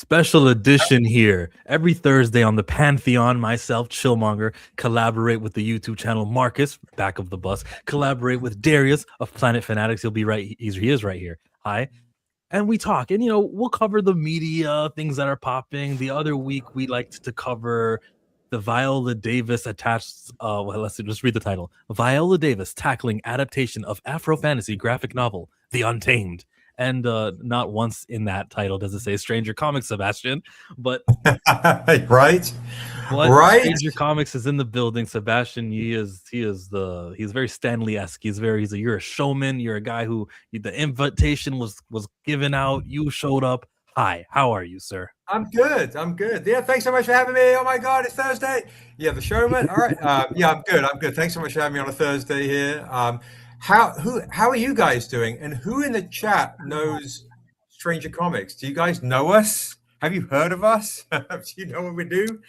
special edition here. Every Thursday on the Pantheon, myself, Chillmonger, collaborate with the YouTube channel Marcus, back of the bus, collaborate with Darius of Planet Fanatics. He'll be right. He is right here. Hi. And we talk, and we'll cover the media, things that are popping. The other week, we liked to cover the Viola Davis attached. Well, let's just read the title: Viola Davis tackling adaptation of Afro fantasy graphic novel, The Untamed. And not once in that title does it say Stranger Comics, Sebastian, but right. Stranger Comics is in the building. Sebastian, he's very Stanley-esque. You're a showman. You're a guy who the invitation was given out. You showed up. Hi, how are you, sir? I'm good. Yeah, thanks so much for having me. Oh my God, it's Thursday. Yeah, the showman. All right. Yeah, I'm good. Thanks so much for having me on a Thursday here. How are you guys doing? And who in the chat knows Stranger Comics? Do you guys know us? Have you heard of us? Do you know what we do?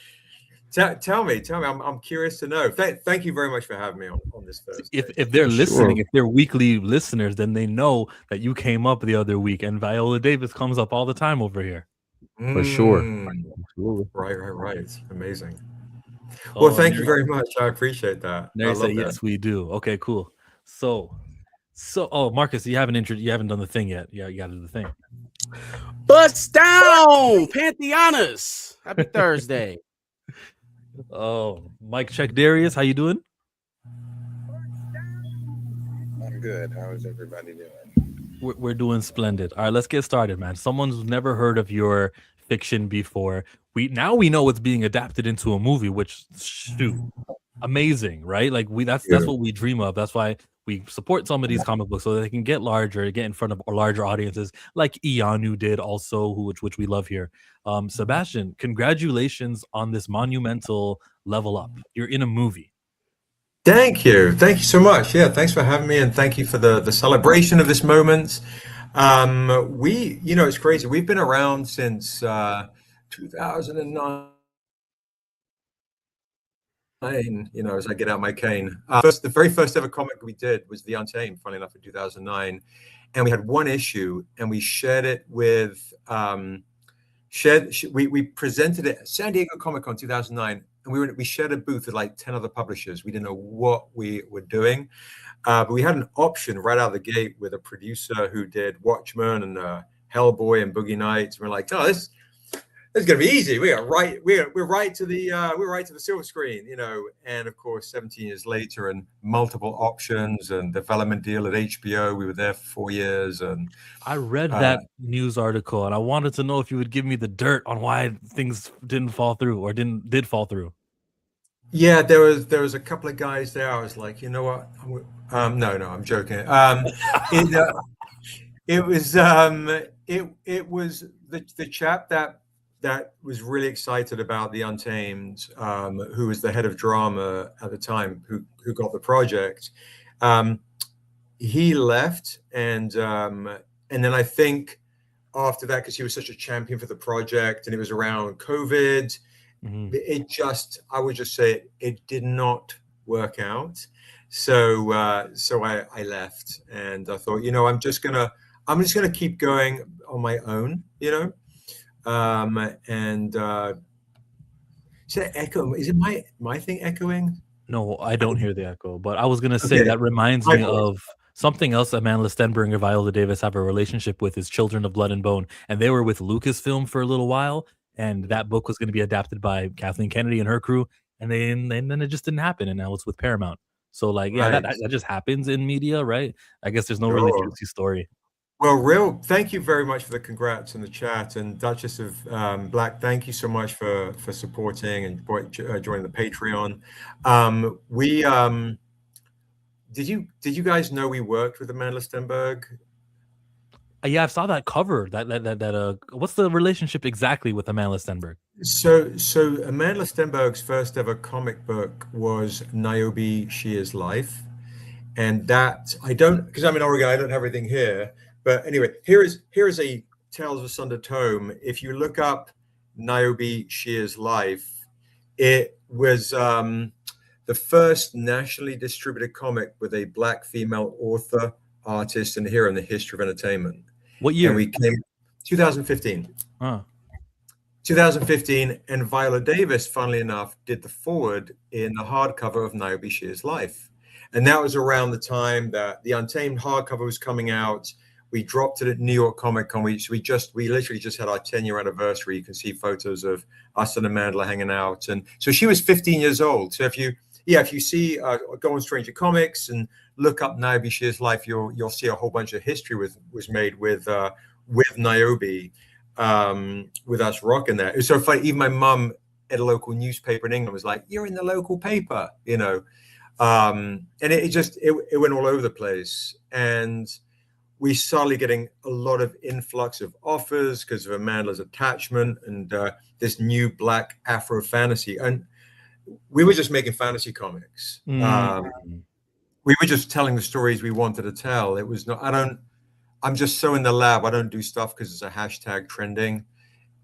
Tell me. I'm curious to know. Thank you very much for having me on this Thursday. If they're listening, if they're weekly listeners, then they know that you came up the other week, and Viola Davis comes up all the time over here. For sure. Right. Amazing. Well, thank you very much. I appreciate that. I love that. Yes, we do. Okay, cool. So, Marcus, you haven't done the thing yet. Yeah, you got to do the thing. Bust down, Pantheonas. Happy Thursday. Oh, mic check, Darius. How you doing? I'm good. How is everybody doing? We're doing splendid. All right, let's get started, man. Someone's never heard of your fiction before. We know it's being adapted into a movie, which amazing, right? Like that's what we dream of. That's why we support some of these comic books so that they can get larger, get in front of larger audiences, like Ianu did also, which we love here. Sebastian, congratulations on this monumental level up. You're in a movie. Thank you so much. Yeah, thanks for having me, and thank you for the celebration of this moment. It's crazy. We've been around since 2009. As I get out my cane. The very first ever comic we did was The Untamed, funny enough, in 2009. And we had one issue, and we shared it with, we presented it at San Diego Comic-Con 2009, and we shared a booth with like 10 other publishers. We didn't know what we were doing, but we had an option right out of the gate with a producer who did Watchmen and Hellboy and Boogie Nights. And we're like, oh, this is gonna be easy. We're right to the silver screen, And of course, 17 years later, and multiple options and development deal at HBO. We were there for 4 years, and I read that news article, and I wanted to know if you would give me the dirt on why things didn't fall through or did fall through. Yeah, there was a couple of guys there. I was like, you know what? No, I'm joking. It was the chap that was really excited about The Untamed, who was the head of drama at the time, who got the project. He left, and then I think after that, because he was such a champion for the project, and it was around COVID, I would just say it did not work out. So I left, and I thought, I'm just gonna keep going on my own, and is that echo? Is it my thing echoing? No, I don't hear the echo, but I was gonna say that reminds me of something else that Amanda Stenberg and Viola Davis have a relationship with, is Children of Blood and Bone, and they were with Lucasfilm for a little while, and that book was going to be adapted by Kathleen Kennedy and her crew, and then it just didn't happen, and now it's with Paramount. So that just happens in media, right? I guess there's no really juicy story. Well, thank you very much for the congrats in the chat, and Duchess of Black, thank you so much for supporting and joining the Patreon. Did you guys know we worked with Amanda Stenberg? Yeah, I saw that cover. What's the relationship exactly with Amanda Stenberg? So Amanda Stenberg's first ever comic book was Niobe, She Is Life, and that because I'm in Oregon, I don't have everything here. But anyway, here is a Tales of Asunder tome. If you look up Niobe, She Is Life, it was the first nationally distributed comic with a Black female author, artist, and hero in the history of entertainment. What year? And we came 2015. 2015, and Viola Davis, funnily enough, did the forward in the hardcover of Niobe Shear's life. And that was around the time that the Untamed hardcover was coming out. We dropped it at New York Comic Con. We literally just had our 10-year anniversary. You can see photos of us and Amanda hanging out. And so she was 15 years old. So if you see, go on Stranger Comics and look up Niobe Shear's life, you'll see a whole bunch of history was made with Niobe, with us rocking that. It was so funny. Even my mum at a local newspaper in England was like, "You're in the local paper," you know. And it went all over the place. And we started getting a lot of influx of offers because of Amanda's attachment and this new Black Afro fantasy. And we were just making fantasy comics. We were just telling the stories we wanted to tell. It was not, I'm just so in the lab. I don't do stuff because it's a hashtag trending.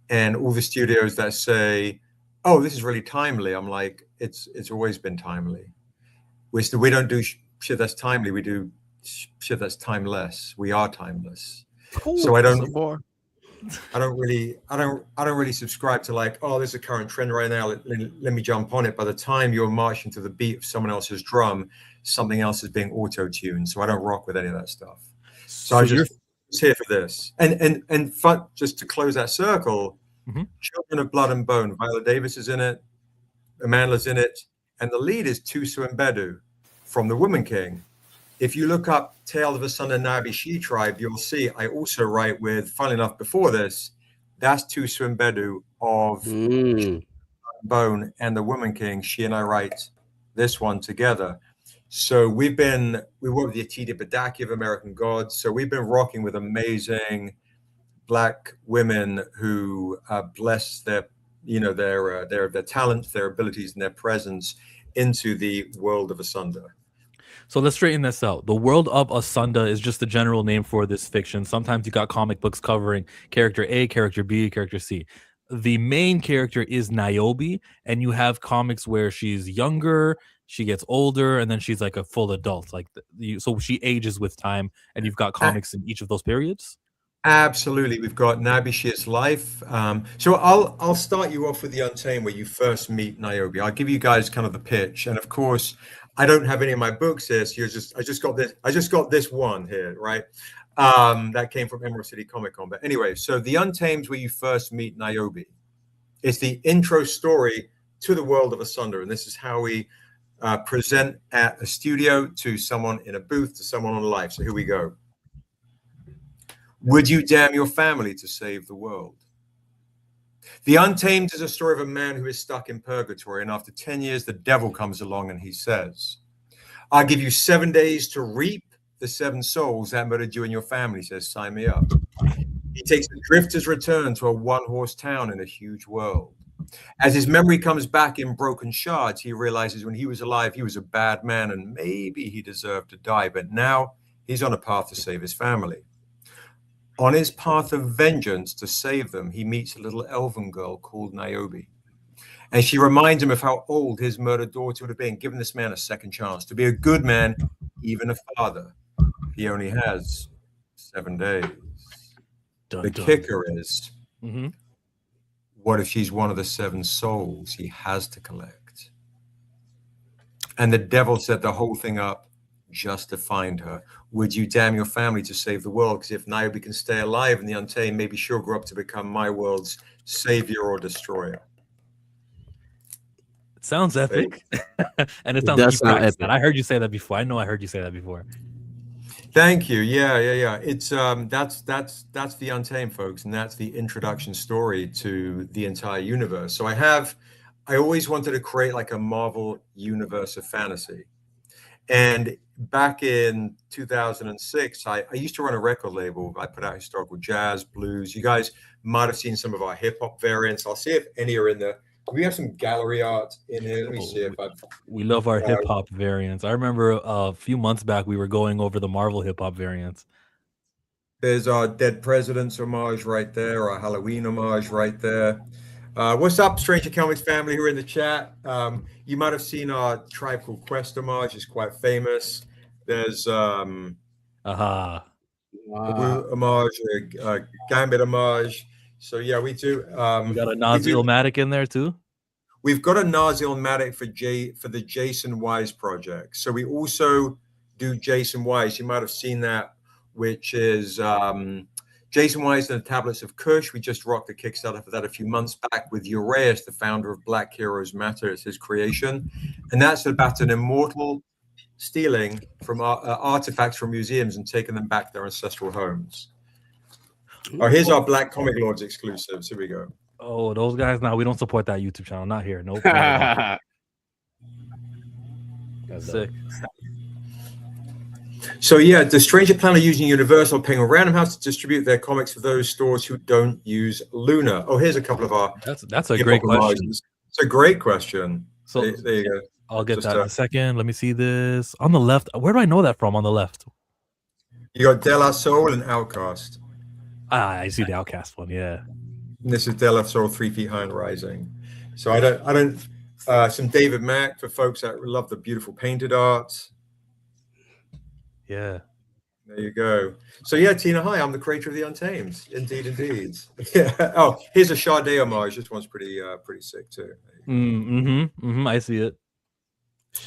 And all the studios that say, "Oh, this is really timely," I'm like, it's always been timely. We don't do shit that's timely. We do shit that's timeless. We are timeless. Cool. So I don't really subscribe to like, "Oh, there's a current trend right now. Let me jump on it." By the time you're marching to the beat of someone else's drum, something else is being auto-tuned. So I don't rock with any of that stuff. So I just here for this. And fun, just to close that circle, Children of Blood and Bone. Viola Davis is in it. Amanda's in it. And the lead is Tusu Mbedu from The Woman King. If you look up Tale of a Son of Niobe She Tribe, you'll see I also write with, funnily enough, before this, that's Tusu Mbedu of Bone and The Woman King. She and I write this one together. So we work with the Atida Badaki of American Gods. So we've been rocking with amazing Black women who bless their talents, their abilities, and their presence into the world of Asunda. So let's straighten this out. The world of Asunda is just the general name for this fiction. Sometimes you got comic books covering character A, character B, character C. The main character is Niobe, and you have comics where she's younger, she gets older, and then she's like a full adult. So she ages with time, and you've got comics in each of those periods. Absolutely, we've got Niobe Shear's life. So I'll start you off with the Untamed, where you first meet Niobe. I'll give you guys kind of the pitch, and of course, I don't have any of my books here. So I just got this one here, right? That came from Emerald City Comic Con. But anyway, so the Untamed, where you first meet Niobe, it's the intro story to the world of Asunda, and this is how we present at a studio to someone in a booth to someone on live. So here we go. Would you damn your family to save the world? The Untamed is a story of a man who is stuck in purgatory, and after 10 years, the devil comes along and he says, "I'll give you 7 days to reap the 7 souls that murdered you and your family." He says, "Sign me up." He takes a drifter's return to a one-horse town in a huge world. As his memory comes back in broken shards, he realizes when he was alive, he was a bad man and maybe he deserved to die, but now he's on a path to save his family. On his path of vengeance to save them, he meets a little elven girl called Niobe. And she reminds him of how old his murdered daughter would have been, giving this man a second chance to be a good man, even a father. He only has 7 days. The kicker is, what if she's one of the 7 souls he has to collect? And the devil set the whole thing up just to find her. Would you damn your family to save the world? Because if Niobe can stay alive in the Untamed, maybe she'll grow up to become my world's savior or destroyer. It sounds epic. And it sounds like you practiced that. I heard you say that before. I know I heard you say that before. Thank you. Yeah. It's that's the Untamed, folks, and that's the introduction story to the entire universe. So I always wanted to create like a Marvel universe of fantasy. And back in 2006, I used to run a record label. I put out historical jazz, blues. You guys might have seen some of our hip hop variants. I'll see if any are in there. We have some gallery art in here. Let me see if we love our hip hop variants. I remember a few months back we were going over the Marvel hip hop variants. There's our Dead Presidents homage right there, our Halloween homage right there. What's up, Stranger Comics family who are in the chat? You might have seen our Tribe Called Quest homage. It's quite famous. There's homage, Gambit homage. So yeah, we do. We got a Nazi-O-Matic in there too. We've got a Nazi-O-Matic for the Jaycen Wise project. So we also do Jaycen Wise. You might have seen that, which is Jaycen Wise and the Tablets of Kush. We just rocked a Kickstarter for that a few months back with Uraeus, the founder of Black Heroes Matter. It's his creation, and that's about an immortal stealing from artifacts from museums and taking them back to their ancestral homes. Oh, here's our Black Comic Lords exclusives. Here we go. Oh, those guys. Now we don't support that YouTube channel. Not here. Nope. Sick. So yeah, the Stranger plan are using Universal Penguin Random House to distribute their comics for those stores who don't use Luna. Oh, here's a couple of our. That's a great question. It's a great question. So there you go. I'll get that in a second. Let me see this on the left. Where do I know that from? On the left. You got De La Soul and Outcast. I see the Outcast one. Yeah. And this is De La Soul 3 Feet High and Rising. So I don't. Some David Mack for folks that love the beautiful painted art. Yeah. There you go. So yeah, Tina, hi. I'm the creator of the Untamed. Indeed, indeed. Yeah. Oh, here's a Sade homage. This one's pretty sick too. I see it.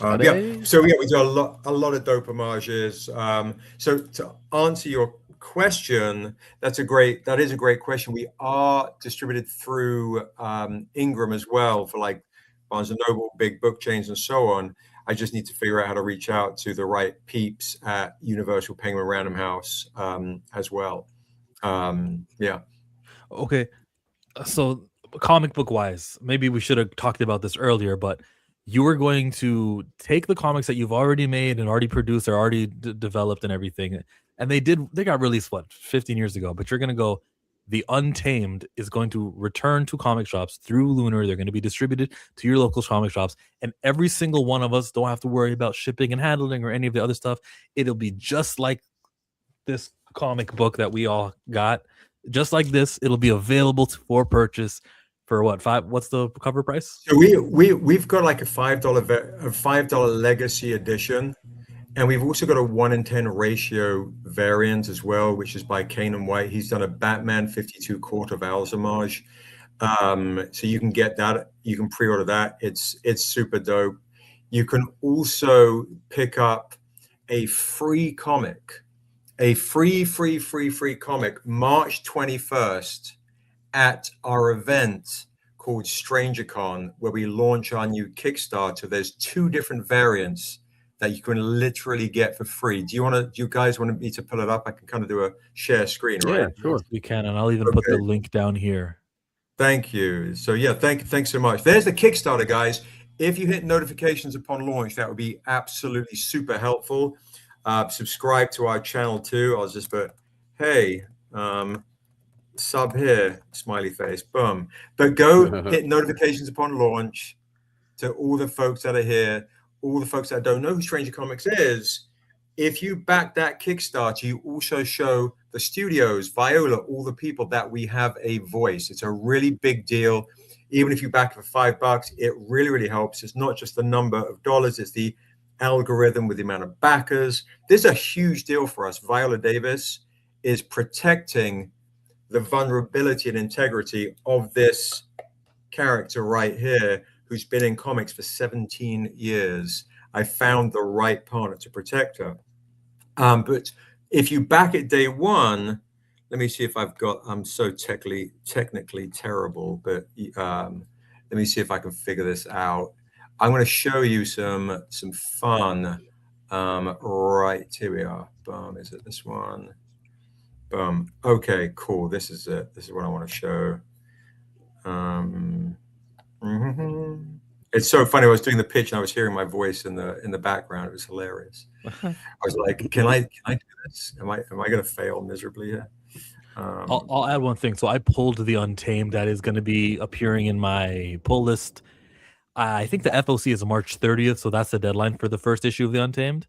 Yeah. So yeah, we do a lot of dope homages. So to answer your question, that is a great question. We are distributed through Ingram as well for like Barnes and Noble, big book chains, and so on. I just need to figure out how to reach out to the right peeps at Universal Penguin Random House as well. Yeah. Okay. So comic book wise, maybe we should have talked about this earlier, but you were going to take the comics that you've already made and already produced or already developed and everything. And they got released, 15 years ago, but you're going to go, The Untamed is going to return to comic shops through Lunar. They're going to be distributed to your local comic shops. And every single one of us don't have to worry about shipping and handling or any of the other stuff. It'll be just like this comic book that we all got. Just like this, it'll be available for purchase for what, $5? What's the cover price? So we've got like a $5 legacy edition. And we've also got a 1-in-10 ratio variant as well, which is by Kanan White. He's done a Batman 52 Court of Owls homage. So you can get that. You can pre-order that. It's super dope. You can also pick up a free comic, a free comic, March 21st at our event called StrangerCon, where we launch our new Kickstarter. There's 2 different variants that you can literally get for free. Do you guys want me to pull it up? I can kind of do a share screen, right? Yeah, sure. We can, and I'll even put the link down here. Thank you. So yeah, thanks so much. There's the Kickstarter, guys. If you hit notifications upon launch, that would be absolutely super helpful. Subscribe to our channel too. I'll just put, hey, sub here, smiley face, boom. But go hit notifications upon launch to all the folks that are here. All the folks that don't know who Stranger Comics is, if you back that Kickstarter, you also show the studios, Viola, all the people that we have a voice. It's a really big deal. Even if you back it for $5, it really helps. It's not just the number of dollars, it's the algorithm with the amount of backers. This is a huge deal for us. Viola Davis is protecting the vulnerability and integrity of this character right here, who's been in comics for 17 years. I found the right partner to protect her. But if you back it day one, let me see if I'm so technically terrible, but let me see if I can figure this out. I'm going to show you some fun. Right, here we are. Boom, is it this one? Boom. Okay, cool. This is it. This is what I want to show. It's so funny. I was doing the pitch and I was hearing my voice in the background. It was hilarious. I was like, "Can I do this? Am I going to fail miserably here?" I'll add one thing. So I pulled the Untamed that is going to be appearing in my pull list. I think the FOC is March 30th, so that's the deadline for the first issue of the Untamed.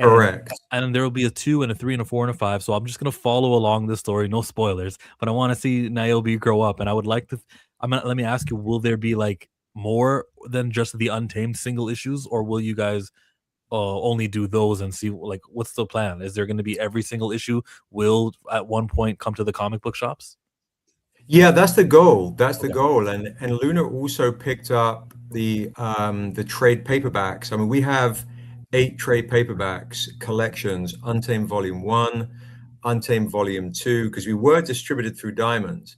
Correct. And there will be a 2 and a 3 and a 4 and a 5. So I'm just going to follow along this story. No spoilers, but I want to see Niobe grow up. And I would like to, let me ask you, will there be like more than just the Untamed single issues, or will you guys only do those and see, like, what's the plan? Is there going to be every single issue will at one point come to the comic book shops? Yeah, that's the goal. That's the Okay. goal. And Luna also picked up the trade paperbacks. I mean, we have 8 trade paperbacks collections: Untamed Volume 1, Untamed Volume 2, because we were distributed through Diamond.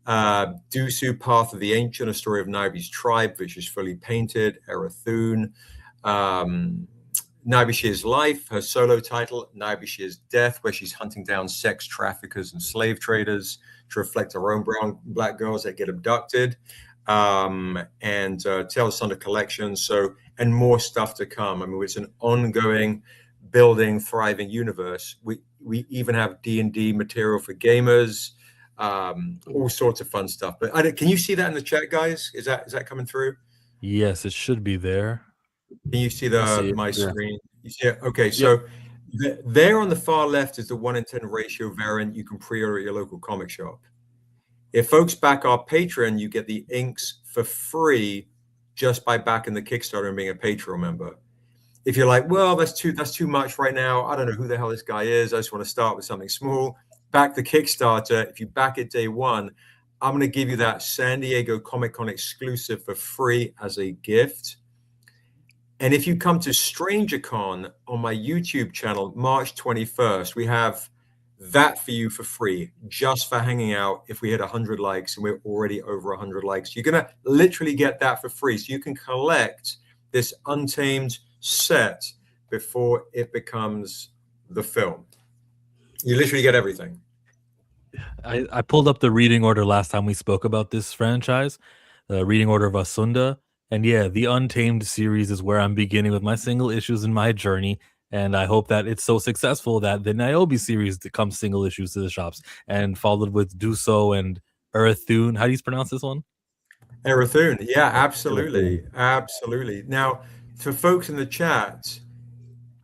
Dusu, Path of the Ancient, a story of Niobe's tribe, which is fully painted. Erathun. Niobe Shear's Life, her solo title. Niobe Shear's Death, where she's hunting down sex traffickers and slave traders to reflect her own black girls that get abducted. And Tales Thunder collection. So, and more stuff to come. I mean, it's an ongoing, building, thriving universe. We even have D&D material for gamers, all sorts of fun stuff. But can you see that in the chat, guys? Is that coming through? Yes, it should be there. Can you see my screen? You see it? Okay, so there on the far left is the 1 in 10 ratio variant you can pre-order at your local comic shop. If folks back our Patreon, you get the inks for free just by backing the Kickstarter and being a Patreon member. If you're like, well, that's too much right now, I don't know who the hell this guy is, I just want to start with something small, back the Kickstarter. If you back it day one, I'm going to give you that San Diego Comic-Con exclusive for free as a gift. And if you come to StrangerCon on my YouTube channel, March 21st, we have that for you for free, just for hanging out. If we hit 100 likes, and we're already over 100 likes, you're going to literally get that for free. So you can collect this Untamed set before it becomes the film. You literally get everything. I pulled up the reading order last time we spoke about this franchise, the reading order of Asunda. And yeah, the Untamed series is where I'm beginning with my single issues in my journey. And I hope that it's so successful that the Niobe series becomes single issues to the shops, and followed with Duso and Erathun. How do you pronounce this one? Erathun. Yeah, absolutely. Absolutely. Now, for folks in the chat,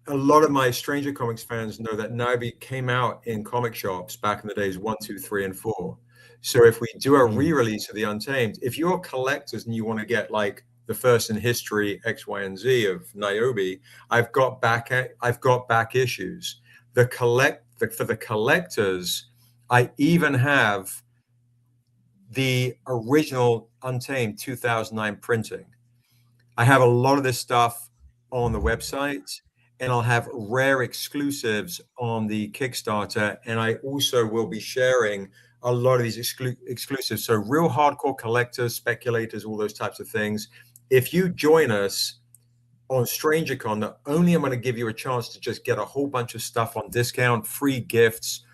a lot of my Stranger Comics fans know that Niobe came out in comic shops back in the days 1, 2, 3, and 4. So if we do a re-release of the Untamed, if you're collectors and you want to get like the first in history X, Y, and Z of Niobe, I've got back issues. For the collectors, I even have the original Untamed 2009 printing. I have a lot of this stuff on the website, and I'll have rare exclusives on the Kickstarter, and I also will be sharing a lot of these exclusives. So real hardcore collectors, speculators, all those types of things. If you join us on StrangerCon, not only am I going to give you a chance to just get a whole bunch of stuff on discount, free gifts.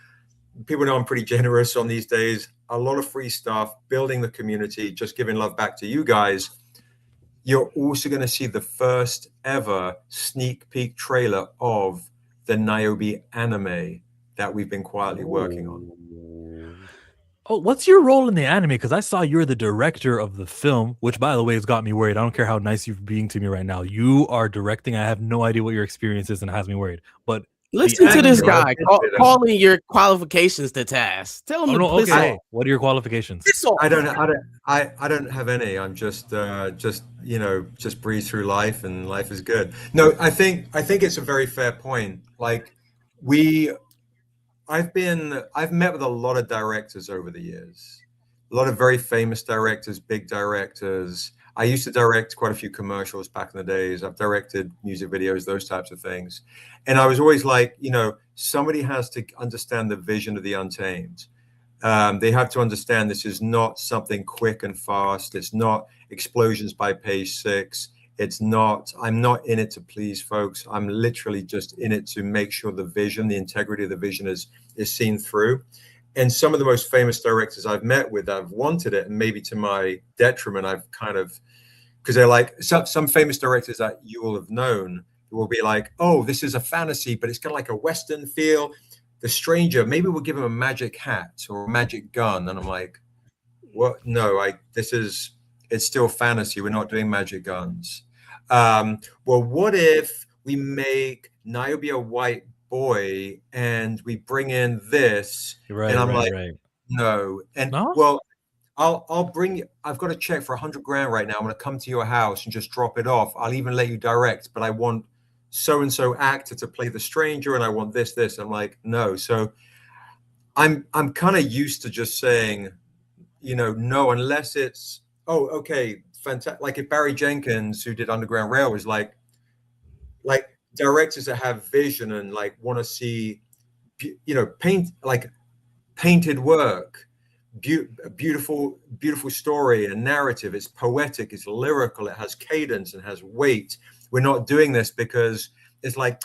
People know I'm pretty generous on these days. A lot of free stuff, building the community, just giving love back to you guys. You're also going to see the first ever sneak peek trailer of the Niobe anime that we've been quietly working on. Oh, what's your role in the anime? Because I saw you're the director of the film, which, by the way, has got me worried. I don't care how nice you're being to me right now. You are directing. I have no idea what your experience is, and it has me worried. But listen to this guy calling your qualifications to task. Tell him to piss off. What are your qualifications? I don't have any. I'm just breeze through life, and life is good. No, I think it's a very fair point. Like I've met with a lot of directors over the years, a lot of very famous directors, big directors. I used to direct quite a few commercials back in the days. I've directed music videos, those types of things. And I was always like, somebody has to understand the vision of the Untamed. They have to understand this is not something quick and fast. It's not explosions by page 6. I'm not in it to please folks. I'm literally just in it to make sure the vision, the integrity of the vision is seen through. And some of the most famous directors I've met with, I've wanted it, and maybe to my detriment, I've kind of, because they're like, some famous directors that you will have known will be like, oh, this is a fantasy, but it's got like a Western feel. The Stranger, maybe we'll give him a magic hat or a magic gun. And I'm like, what? No, it's still fantasy. We're not doing magic guns. Well, what if we make Niobe a white boy and we bring in this? Right, and I'm no. And no? Well, I'll bring you. I've got a check for $100,000 right now. I'm going to come to your house and just drop it off. I'll even let you direct, but I want so-and-so actor to play the Stranger, and I want this. I'm like, no. So I'm kind of used to just saying, no, unless it's, oh, okay, fantastic. Like if Barry Jenkins, who did Underground Rail, was like directors that have vision and like want to see, painted work, beautiful story and narrative. It's poetic, it's lyrical, it has cadence and has weight. We're not doing this because it's like,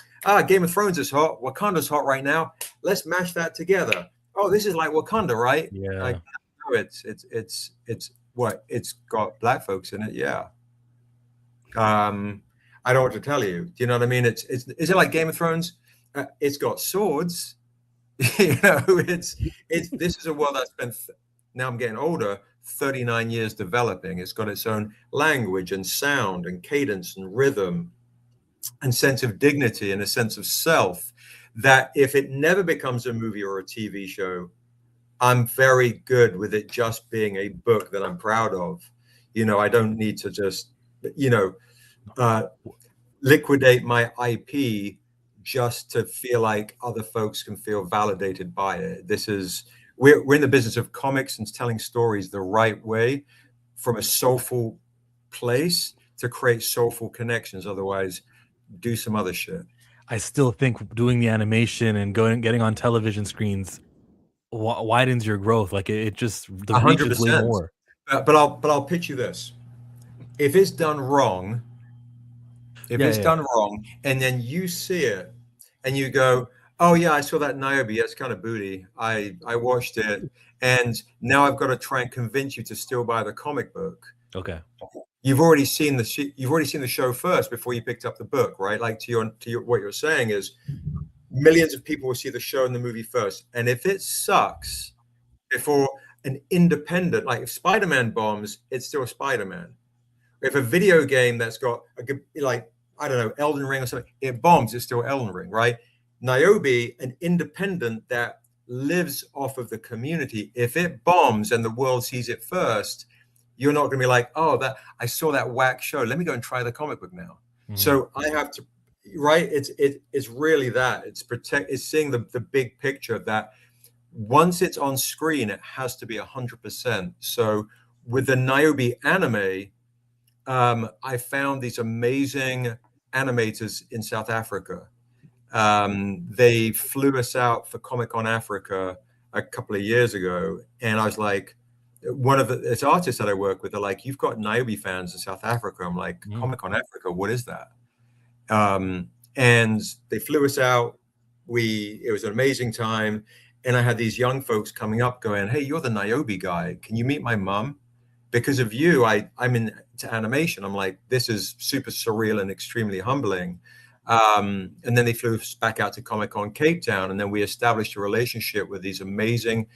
Game of Thrones is hot, Wakanda's hot right now, let's mash that together. Oh, this is like Wakanda, right? Yeah. Like, no, it's got black folks in it. Yeah. I don't know what to tell you. Do you know what I mean? Is it like Game of Thrones? It's got swords. This is a world that's been, now I'm getting older, 39 years developing. It's got its own language and sound and cadence and rhythm and sense of dignity and a sense of self, that if it never becomes a movie or a TV show, I'm very good with it just being a book that I'm proud of. I don't need to just, liquidate my IP just to feel like other folks can feel validated by it. We're in the business of comics and telling stories the right way from a soulful place to create soulful connections. Otherwise, do some other shit. I still think doing the animation and getting on television screens widens your growth. Like it just, the reach is way more. But I'll pitch you this: if it's done wrong, done wrong, and then you see it and you go, oh yeah, I saw that Niobe, it's kind of booty, I watched it, and now I've got to try and convince you to still buy the comic book. Okay. You've already seen the show first before you picked up the book, right? Like to your what you're saying is, millions of people will see the show and the movie first, and if it sucks before an independent, like if Spider-Man bombs, it's still Spider-Man. If a video game that's got I don't know, Elden Ring or something, it bombs, it's still Elden Ring, right? Niobe, an independent that lives off of the community, if it bombs and the world sees it first, you're not going to be like, oh, that I saw that whack show, let me go and try the comic book now. Mm-hmm. So I have to, right? It's really that. It's seeing the big picture that once it's on screen, it has to be 100%. So with the Niobe anime, I found these amazing animators in South Africa. They flew us out for Comic-Con Africa a couple of years ago, and I was like, one of the artists that I work with are like, you've got Niobe fans in South Africa. I'm like, Comic-Con Africa, what is that? And they flew us out. It was an amazing time, and I had these young folks coming up going, hey, you're the Niobe guy, can you meet my mom? Because of you, I'm into animation. I'm like, this is super surreal and extremely humbling. And then they flew us back out to Comic-Con Cape Town, and then we established a relationship with these amazing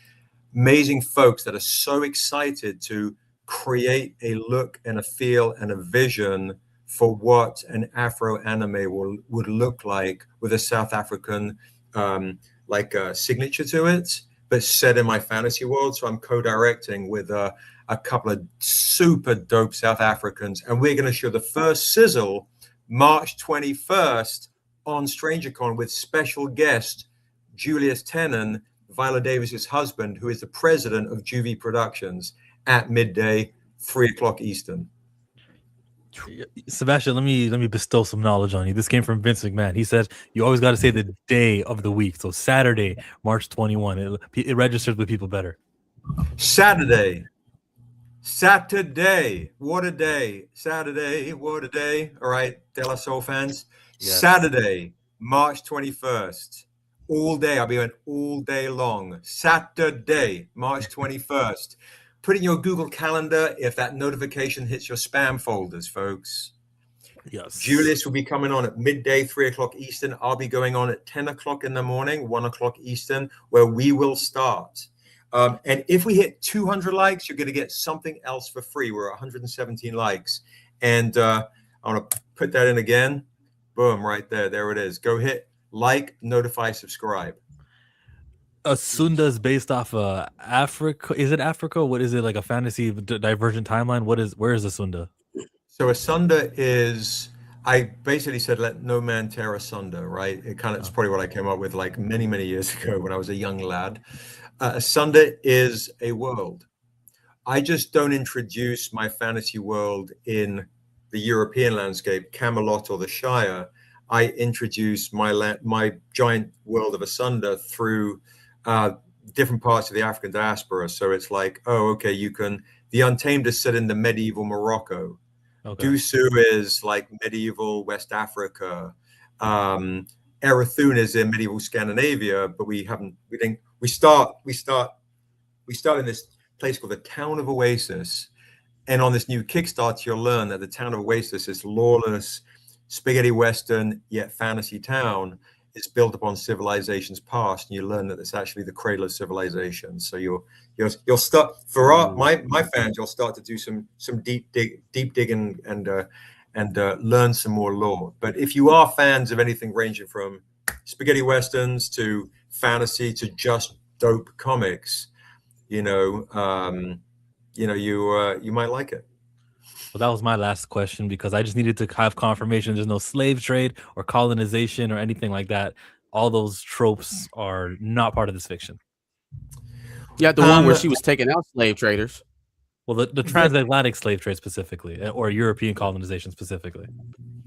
folks that are so excited to create a look and a feel and a vision for what an Afro anime would look like with a South African signature to it, but set in my fantasy world. So I'm co-directing with a couple of super dope South Africans, and we're going to show the first sizzle March 21st on StrangerCon with special guest Julius Tennant, Viola Davis's husband, who is the president of Juvie Productions, at midday, 3:00 Eastern. Sebastian, let me bestow some knowledge on you. This came from Vince McMahon. He says you always got to say the day of the week. So Saturday, March 21. It registers with people better. Saturday, what a day. Saturday, what a day. All right, De La Soul fans. Yes. Saturday, March 21st. All day. I'll be on all day long. Saturday, March 21st. Put in your Google Calendar if that notification hits your spam folders, folks. Yes. Julius will be coming on at midday, 3:00 Eastern. I'll be going on at 10 o'clock in the morning, 1:00 Eastern, where we will start. And if we hit 200 likes, you're going to get something else for free. We're at 117 likes. And I want to put that in again. Boom, right there. There it is. Go hit like, notify, subscribe. Asunda is based off Africa. Is it Africa? What is it, like a fantasy divergent timeline? Where is Asunda? So Asunda is, I basically said, let no man tear asunder, right? It's probably what I came up with like many years ago when I was a young lad. Asunda is a world. I just don't introduce my fantasy world in the European landscape, Camelot or the Shire. I introduce my giant world of Asunder through different parts of the African diaspora. So it's like, oh, okay, the Untamed is set in the medieval Morocco. Okay. Dusu is like medieval West Africa. Erathun is in medieval Scandinavia, but we start in this place called the Town of Oasis. And on this new Kickstarter, you'll learn that the Town of Oasis is lawless, spaghetti Western, yet fantasy town. It's built upon civilizations past, and you learn that it's actually the cradle of civilization. So you'll start my fans. You'll start to do some deep digging and learn some more lore. But if you are fans of anything ranging from spaghetti westerns to fantasy to just dope comics, you might like it. Well, that was my last question because I just needed to have confirmation there's no slave trade or colonization or anything like that. All those tropes are not part of this fiction. Yeah, the one where she was taking out slave traders. Well, the transatlantic slave trade specifically, or European colonization specifically.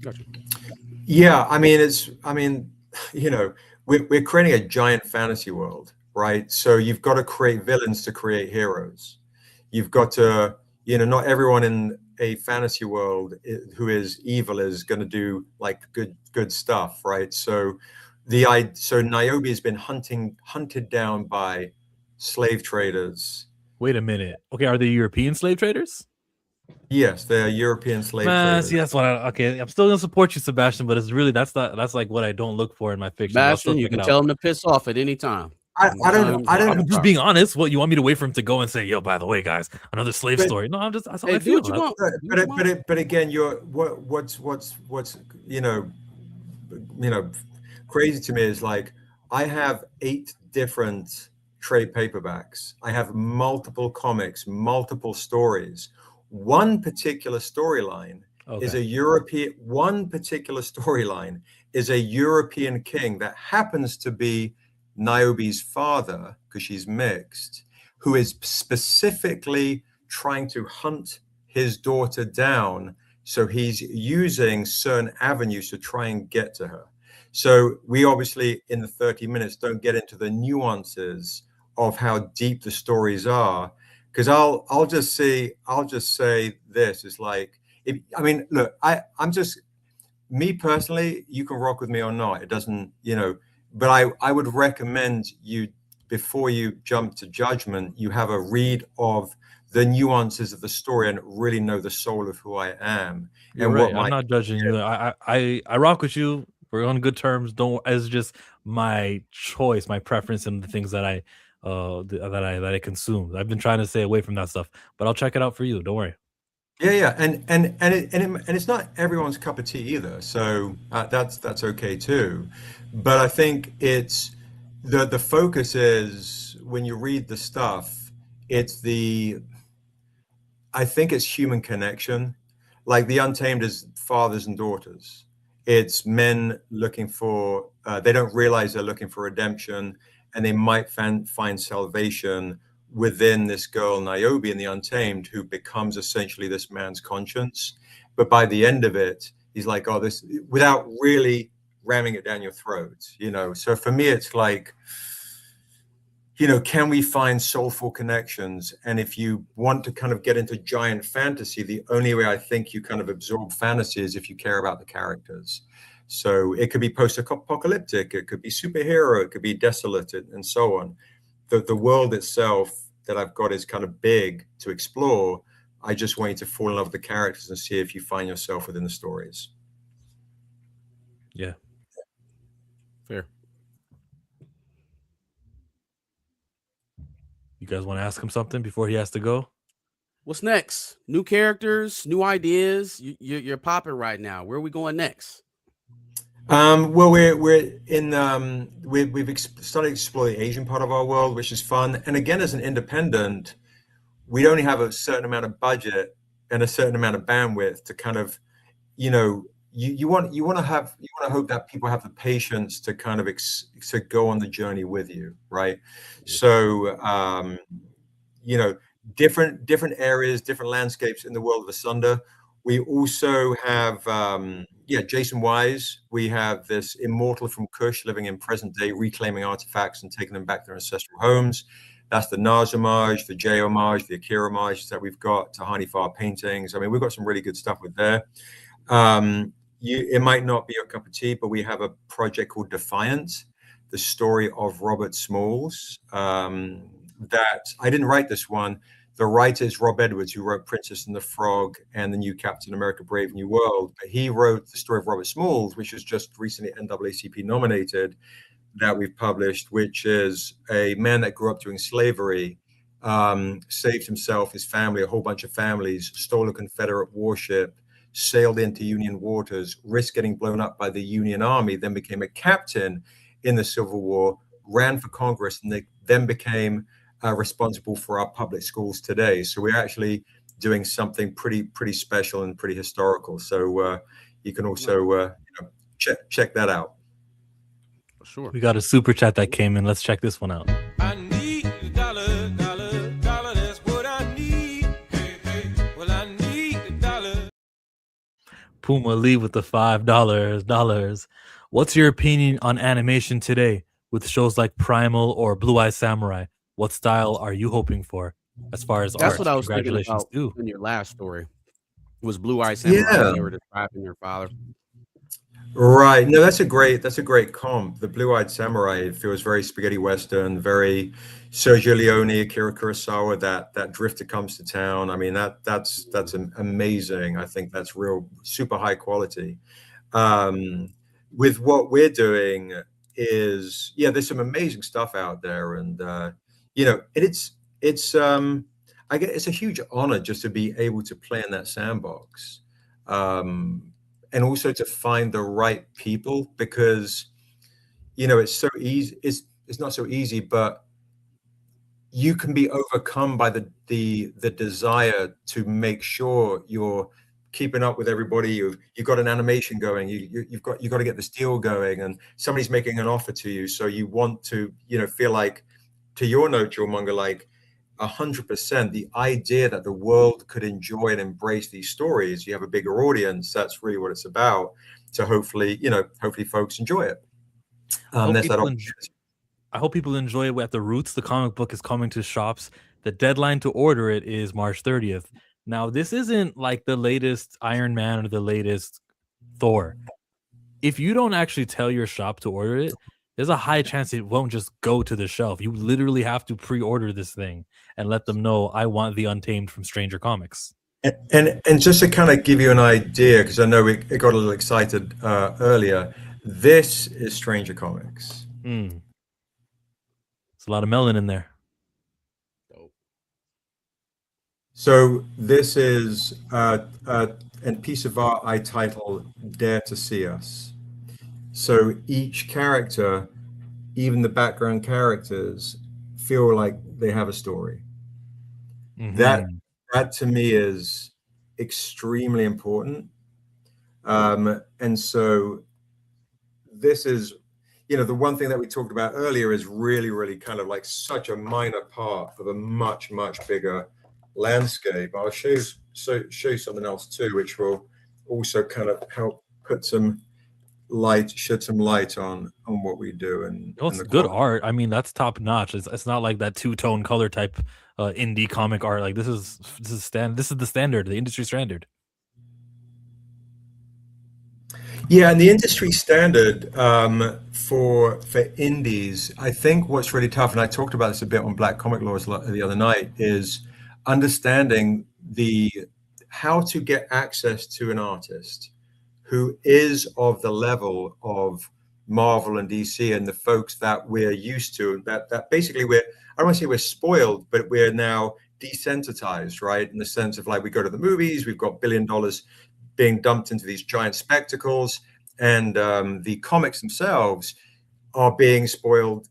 Gotcha. Yeah, we're creating a giant fantasy world, right? So you've got to create villains to create heroes. You've got to, not everyone in a fantasy world who is evil is going to do like good stuff, right? So Niobe has been hunted down by slave traders. Wait a minute. Okay, are they European slave traders? Yes, they're European slave traders. See, that's what I'm still gonna support you, Sebastian, but it's really that's like what I don't look for in my fiction. Sebastian, you can tell him to piss off at any time. I'm just being honest. What, you want me to wait for him to go and say, yo, by the way, guys, another slave story? No, that's how I feel. But again, what's crazy to me is like I have 8 different trade paperbacks. I have multiple comics, multiple stories. One particular storyline is a European. One particular storyline is a European king that happens to be Niobe's father, because she's mixed, who is specifically trying to hunt his daughter down. So he's using certain avenues to try and get to her. So we obviously in the 30 minutes don't get into the nuances of how deep the stories are, because I'll just say this is like, look, I'm just, me personally, you can rock with me or not. It doesn't, but I would recommend you, before you jump to judgment, you have a read of the nuances of the story and really know the soul of who I am. You're right. I'm not judging you. I rock with you. We're on good terms. It's just my choice, my preference, and the things that I consume. I've been trying to stay away from that stuff, but I'll check it out for you. Don't worry. Yeah, and it's not everyone's cup of tea either. So that's okay too. But I think it's the focus is when you read the stuff, I think it's human connection. Like the Untamed is fathers and daughters. It's men looking for, they don't realize they're looking for redemption, and they might find salvation within this girl, Niobe, in the Untamed, who becomes essentially this man's conscience. But by the end of it, he's like, oh, this, without really ramming it down your throat, So for me, it's like, can we find soulful connections? And if you want to kind of get into giant fantasy, the only way I think you kind of absorb fantasy is if you care about the characters. So it could be post-apocalyptic, it could be superhero, it could be desolate, and so on. The world itself that I've got is kind of big to explore. I just want you to fall in love with the characters and see if you find yourself within the stories. Yeah. Fair. You guys want to ask him something before he has to go? What's next? New characters, new ideas. You're popping right now. Where are we going next? Well, we're in we've started to explore the Asian part of our world, which is fun. And again, as an independent, we only have a certain amount of budget and a certain amount of bandwidth to kind of, you want to hope that people have the patience to kind of to go on the journey with you, right? So different areas, different landscapes in the world of Asunder. We also have Jaycen Wise. We have this immortal from Kush living in present day, reclaiming artifacts and taking them back to their ancestral homes. That's the Nas homage, the Jay homage, the Akira homage that we've got, Tahani Far paintings. I mean, we've got some really good stuff with there. It might not be your cup of tea, but we have a project called Defiant, the story of Robert Smalls. That I didn't write this one. The writer is Rob Edwards, who wrote Princess and the Frog and the new Captain America Brave New World. But he wrote the story of Robert Smalls, which was just recently NAACP nominated, that we've published, which is a man that grew up during slavery, saved himself, his family, a whole bunch of families, stole a Confederate warship, sailed into Union waters, risked getting blown up by the Union Army, then became a captain in the Civil War, ran for Congress, and they then became responsible for our public schools today. So we're actually doing something pretty special and pretty historical. So you can also check that out. Sure. We got a super chat that came in. Let's check this one out. I need a dollar, that's what I need. Hey, well, I need a dollar. Puma Lee with the $5. What's your opinion on animation today with shows like Primal or Blue Eye Samurai? What style are you hoping for as far as That's art? what I was thinking about in your last story. Was Blue Eye Samurai you were describing your father? Right. No, that's a great comp. The Blue Eyed Samurai feels very spaghetti western, very Sergio Leone, Akira Kurosawa. That drifter comes to town. I mean, that's amazing. I think that's real super high quality. With what we're doing is there's some amazing stuff out there, and it's I guess it's a huge honor just to be able to play in that sandbox. And also to find the right people, because it's so easy. It's not so easy, but you can be overcome by the desire to make sure you're keeping up with everybody. You've got an animation going. You've got to get this deal going, and somebody's making an offer to you. So you want to feel like, to your note, Chillmonger, like 100%, the idea that the world could enjoy and embrace these stories. You have a bigger audience. That's really what it's about. So hopefully folks enjoy it. I hope people enjoy it at the roots. The comic book is coming to shops. The deadline to order it is March 30th. Now, this isn't like the latest Iron Man or the latest Thor. If you don't actually tell your shop to order it, there's a high chance it won't just go to the shelf. You literally have to pre-order this thing and let them know, I want the Untamed from Stranger Comics. And just to kind of give you an idea, because I know it got a little excited earlier, this is Stranger Comics. There's a lot of melon in there. So this is a piece of art I title Dare to See Us. So each character, even the background characters, feel like they have a story. Mm-hmm. That to me is extremely important. And so this is, the one thing that we talked about earlier is really, really kind of like such a minor part of a much, much bigger landscape. I'll show you something else too, which will also kind of help put some shed some light on what we do. And it's good art. I mean, that's top notch. It's not like that two-tone color type indie comic art. Like this is the standard, the industry standard. Yeah, and the industry standard for indies, I think what's really tough, and I talked about this a bit on Black Comic Laws the other night, is understanding how to get access to an artist who is of the level of Marvel and DC and the folks that we're used to, that basically I don't want to say we're spoiled, but we're now desensitized, right? In the sense of like, we go to the movies, we've got $1 billion being dumped into these giant spectacles, and the comics themselves are being spoiled.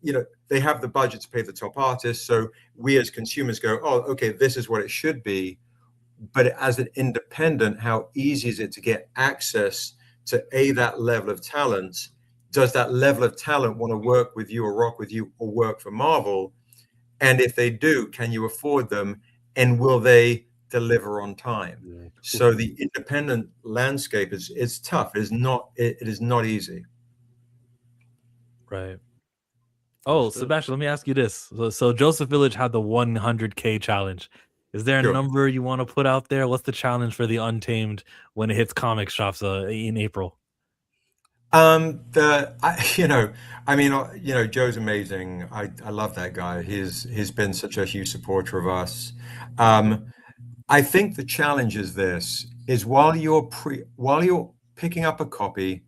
They have the budget to pay the top artists. So we as consumers go, oh, okay, this is what it should be. But as an independent, how easy is it to get access to that level of talent? Does that level of talent want to work with you or rock with you or work for Marvel? And if they do, can you afford them? and will they deliver on time? So the independent landscape is tough. It is not easy. Right. Oh, Sebastian, let me ask you this. So Joseph Village had the 100K challenge. Is there a number you want to put out there? What's the challenge for the Untamed when it hits comic shops in April? Joe's amazing. I love that guy. He's been such a huge supporter of us. I think the challenge is this: is while you're picking up a copy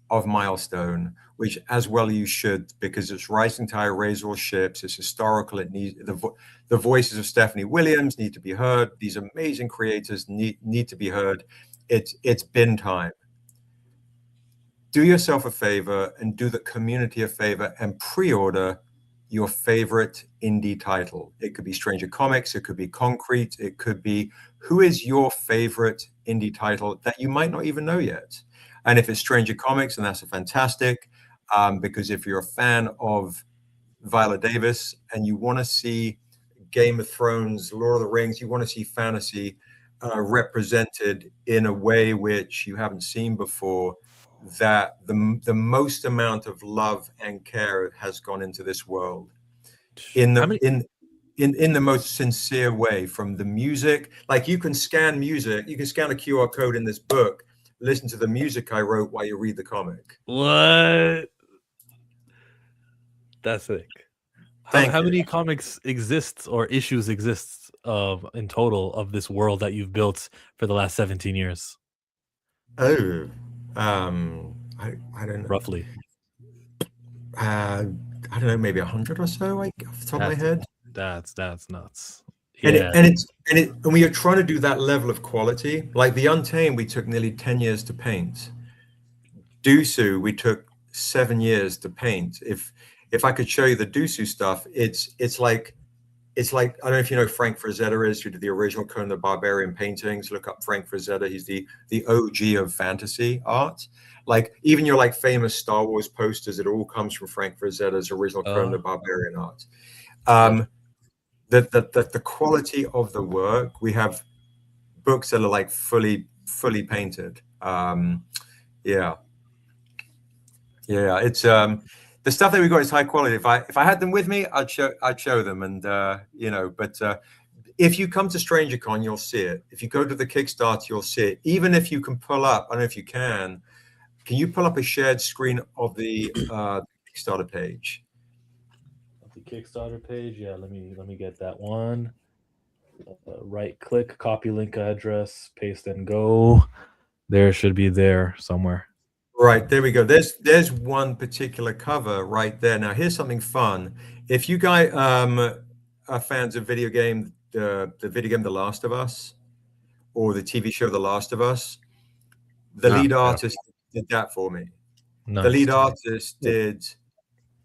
of Milestone, which as well you should, because it's Rising Tide, Raise All Ships, it's historical. It needs the voices of Stephanie Williams need to be heard. These amazing creators need to be heard. It's bin time. Do yourself a favor and do the community a favor and pre-order your favorite indie title. It could be Stranger Comics, it could be Concrete, it could be who is your favorite indie title that you might not even know yet. And if it's Stranger Comics, then that's a fantastic, because if you're a fan of Viola Davis and you want to see Game of Thrones, Lord of the Rings, you want to see fantasy represented in a way which you haven't seen before, that the most amount of love and care has gone into this world in the most sincere way, from the music. Like you can scan music, you can scan a QR code in this book, listen to the music I wrote while you read the comic. What? That's sick. How many comics exists or issues exists in total of this world that you've built for the last 17 years? Oh, I don't know. Roughly. I don't know, maybe 100 or so, off the top of my head. That's nuts. Yeah. And when you're trying to do that level of quality, like the Untamed, we took nearly 10 years to paint. Dusu, we took 7 years to paint. If I could show you the Dusu stuff, it's like I don't know if you know Frank Frazetta is, who did the original Conan the Barbarian paintings. Look up Frank Frazetta. He's the OG of fantasy art. Like even your like famous Star Wars posters, it all comes from Frank Frazetta's original Conan the Barbarian art. The quality of the work, we have books that are like fully painted. It's the stuff that we got is high quality. If I had them with me, I'd show them. And but if you come to StrangerCon, you'll see it. If you go to the Kickstarter, you'll see it. Even if you can pull up, I don't know if you can you pull up a shared screen of the Kickstarter page? The Kickstarter page, yeah. Let me get that one. Right click, copy link address, paste and go. There should be there somewhere. Right, there we go. There's one particular cover right there. Now here's something fun. If you guys are fans of video game, the video game The Last of Us, or the TV show The Last of Us, the lead artist did that for me. Nice. The lead artist did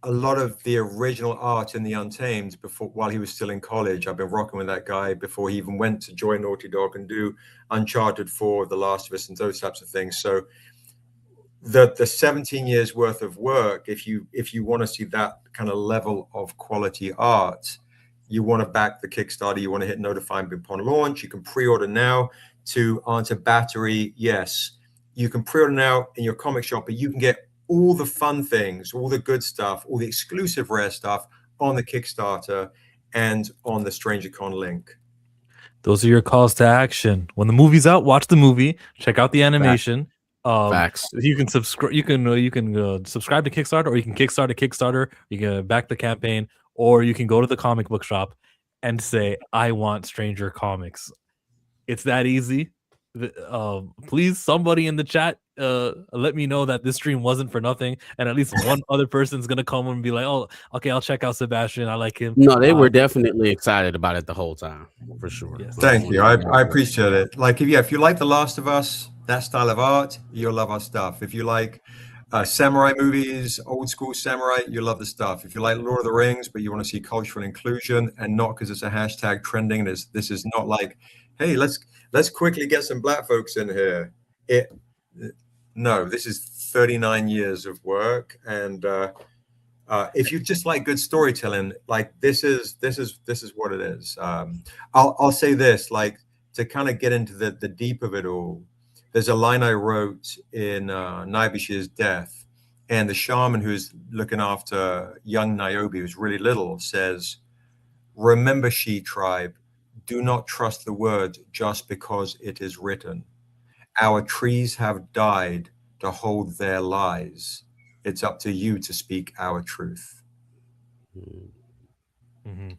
a lot of the original art in the Untamed while he was still in college. I've been rocking with that guy before he even went to join Naughty Dog and do Uncharted 4, The Last of Us, and those types of things. So the 17 years worth of work, if you want to see that kind of level of quality art, you want to back the Kickstarter, you want to hit notify upon launch. You can pre-order now. To answer Battery, yes, you can pre-order now in your comic shop, but you can get all the fun things, all the good stuff, all the exclusive rare stuff on the Kickstarter and on the StrangerCon link. Those are your calls to action. When the movie's out, watch the movie, check out the animation. Facts. You can subscribe. You can subscribe to Kickstarter, or you can kickstart a Kickstarter. You can back the campaign, or you can go to the comic book shop and say, "I want Stranger Comics." It's that easy. Please, somebody in the chat, let me know that this stream wasn't for nothing, and at least one other person's gonna come and be like, "Oh, okay, I'll check out Sebastian. I like him." No, they were definitely excited about it the whole time, for sure. Yes. Thank you. I appreciate it. Like, if you like The Last of Us, that style of art, you'll love our stuff. If you like samurai movies, old school samurai, you love the stuff. If you like Lord of the Rings, but you want to see cultural inclusion and not because it's a hashtag trending, this is not like, hey, let's quickly get some black folks in here. No, this is 39 years of work, and if you just like good storytelling, like this is what it is. I'll say this, like, to kind of get into the deep of it all. There's a line I wrote in Niobes's death, and the shaman who's looking after young Niobe, who's really little, says, "Remember, she tribe, do not trust the word just because it is written. Our trees have died to hold their lies. It's up to you to speak our truth." Mm-hmm.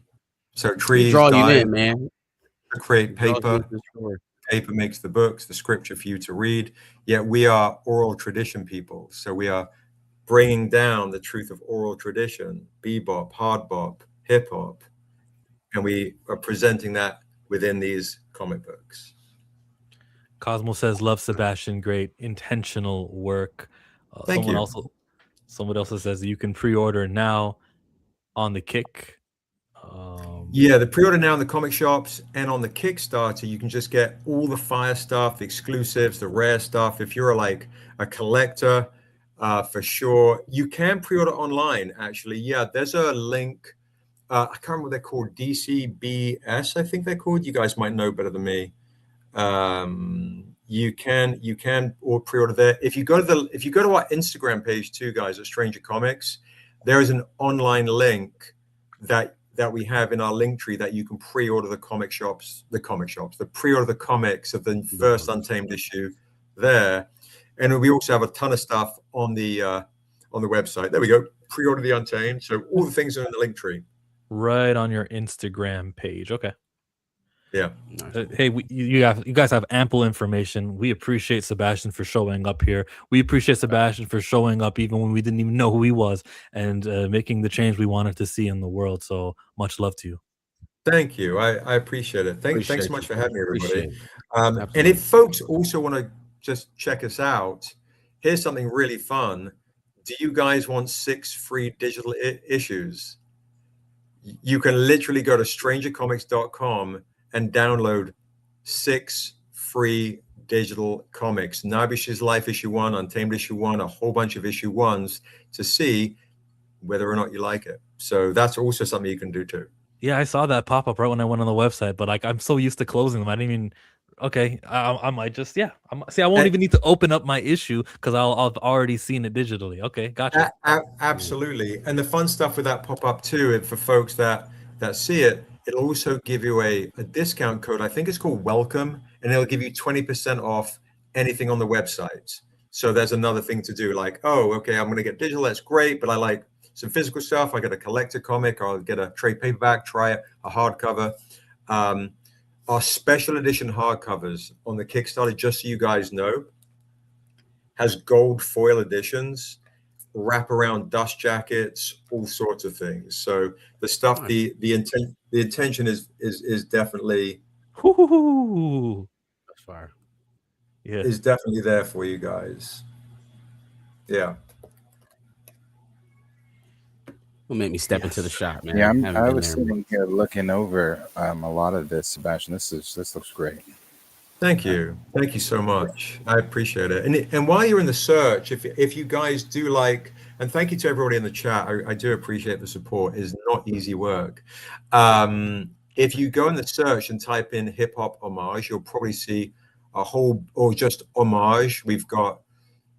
So trees draw die you in, man. to create paper. Paper makes the books, the scripture for you to read. Yet we are oral tradition people. So we are bringing down the truth of oral tradition, bebop, hard bop, hip hop, and we are presenting that within these comic books. Cosmo says, "Love Sebastian, great intentional work." Thank you. Someone else says you can pre-order now on the Kick. Yeah, the pre-order now in the comic shops, and on the Kickstarter, you can just get all the fire stuff, the exclusives, the rare stuff. If you're like a collector, for sure, you can pre-order online. Actually, yeah, there's a link. I can't remember what they're called. DCBS, I think they're called. You guys might know better than me. You can or pre-order there. If you go to our Instagram page too, guys, at Stranger Comics, there is an online link that we have in our link tree that you can pre-order the pre-order the comics of the first Untamed issue there. And we also have a ton of stuff on the website. There we go. Pre-order the Untamed. So all the things are in the link tree. Right on your Instagram page. Okay. Yeah. Hey, you guys have ample information. We appreciate Sebastian for showing up here. We appreciate Sebastian for showing up even when we didn't even know who he was, and making the change we wanted to see in the world. So much love to you. Thank you. I appreciate it. Thanks so much for having me, everybody. And Absolutely. if folks also want to just check us out, here's something really fun. Do you guys want 6 free digital issues? You can literally go to strangercomics.com and download 6 free digital comics. Niobes's Life issue 1, Untamed issue 1, a whole bunch of issue 1s to see whether or not you like it. So that's also something you can do too. Yeah, I saw that pop up right when I went on the website, but like I'm so used to closing them, I didn't even. Okay, I might just I won't even need to open up my issue because I've already seen it digitally. Okay, gotcha. Absolutely, and the fun stuff with that pop up too, for folks that see it, it'll also give you a discount code. I think it's called Welcome, and it'll give you 20% off anything on the website. So there's another thing to do. Like, oh, okay, I'm going to get digital. That's great, but I like some physical stuff. I get a collector comic, or I'll get a trade paperback, try it, a hardcover. Our special edition hardcovers on the Kickstarter, just so you guys know, has gold foil editions, wraparound dust jackets, all sorts of things. So the stuff, the intention is definitely That's fire. Yeah, is definitely there for you guys. Yeah. Will make me step into the shop, man. Yeah, I was sitting here looking over a lot of this, Sebastian. This looks great. Thank you so much. I appreciate it. And while you're in the search, if you guys do like, and thank you to everybody in the chat, I do appreciate the support. It's not easy work. If you go in the search and type in hip hop homage, you'll probably see a whole, or just homage. We've got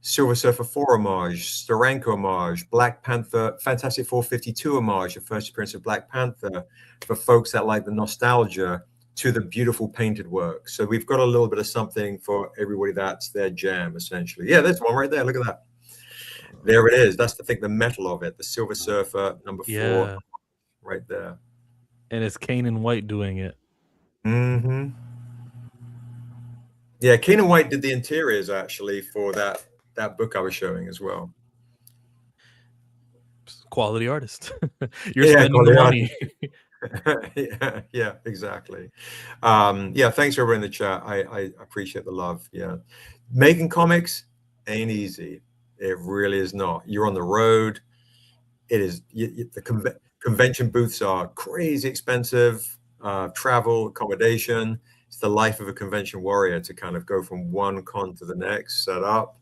Silver Surfer 4 homage, Steranko homage, Black Panther, Fantastic 452 homage, the first appearance of Black Panther, for folks that like the nostalgia, to the beautiful painted work. So we've got a little bit of something for everybody that's their jam, essentially. Yeah, there's one right there. Look at that. There it is. That's the metal of it. The Silver Surfer number 4 right there. And it's Kanan White doing it. Mm-hmm. Yeah, Kanan White did the interiors actually for that book I was showing as well. Quality artist. You're spending the money. yeah, exactly. Yeah, thanks for everyone in the chat. I appreciate the love. Yeah, making comics ain't easy. It really is not. You're on the road. It is the convention booths are crazy expensive. Travel, accommodation. It's the life of a convention warrior to kind of go from one con to the next, set up,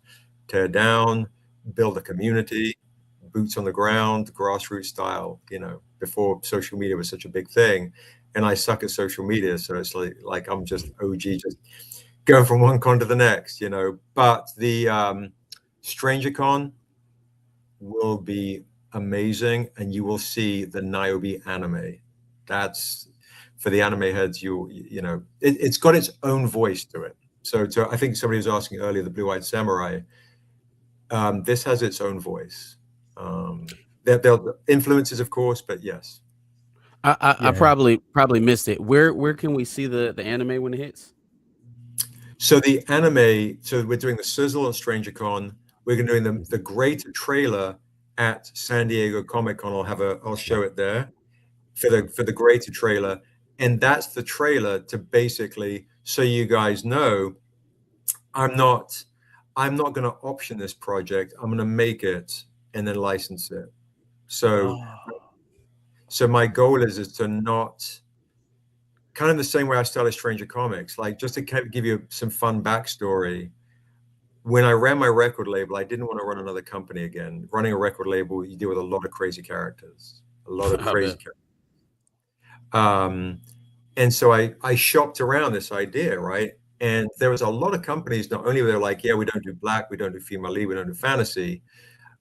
tear down, build a community, boots on the ground, grassroots style, before social media was such a big thing. And I suck at social media, so it's like I'm just OG, just going from one con to the next, But the StrangerCon will be amazing, and you will see the Niobe anime. That's for the anime heads. It's got its own voice to it. So I think somebody was asking earlier, the Blue-Eyed Samurai. This has its own voice. There are influences, of course, but yes. I probably missed it. Where can we see the anime when it hits? So the anime. So we're doing the Sizzle at StrangerCon. We're going to do the greater trailer at San Diego Comic-Con. I'll show it there for the greater trailer, and that's the trailer to basically, so you guys know, I'm not going to option this project. I'm going to make it and then license it. So my goal is to not, kind of the same way I started Stranger Comics, like just to give you some fun backstory. When I ran my record label, I didn't want to run another company again. Running a record label, you deal with a lot of crazy characters, and so I shopped around this idea, right? And there was a lot of companies, not only were they like, yeah, we don't do black, we don't do female lead, we don't do fantasy,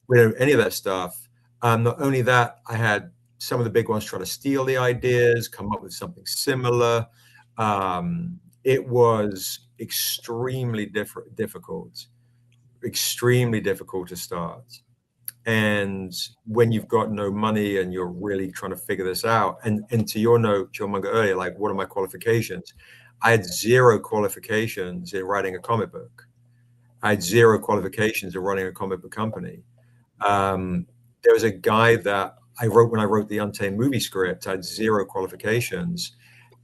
we don't do any of that stuff. Not only that, I had some of the big ones try to steal the ideas, come up with something similar. It was extremely difficult to start. And when you've got no money and you're really trying to figure this out, and to your note, Chillmonger, earlier, like, what are my qualifications? I had 0 qualifications in writing a comic book. I had 0 qualifications in running a comic book company. There was a guy that when I wrote the Untamed movie script, I had 0 qualifications.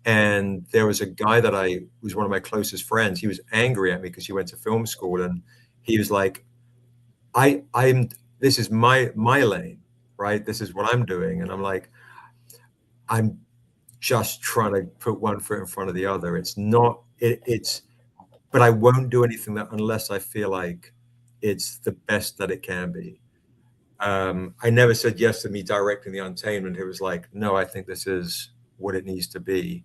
And there was a guy that was one of my closest friends. He was angry at me because he went to film school, and he was like, this is my lane, right? This is what I'm doing. And I'm like, I'm just trying to put one foot in front of the other. It's not, but I won't do anything unless I feel like it's the best that it can be. I never said yes to me directing the Untamed. It was like, no, I think this is what it needs to be.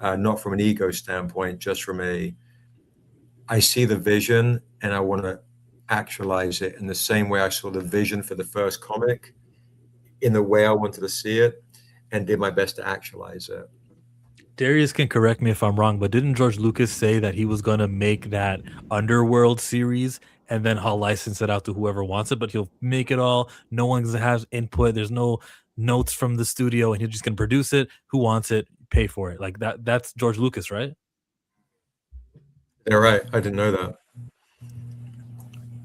Not from an ego standpoint, just from I see the vision and I want to actualize it in the same way I saw the vision for the first comic, in the way I wanted to see it, and did my best to actualize it. Darius can correct me if I'm wrong, but didn't George Lucas say that he was going to make that Underworld series and then he'll license it out to whoever wants it, but he'll make it all, no one has input, there's no notes from the studio, and he's just going to produce it, who wants it, pay for it. Like that's George Lucas, right? Yeah, right. I didn't know that.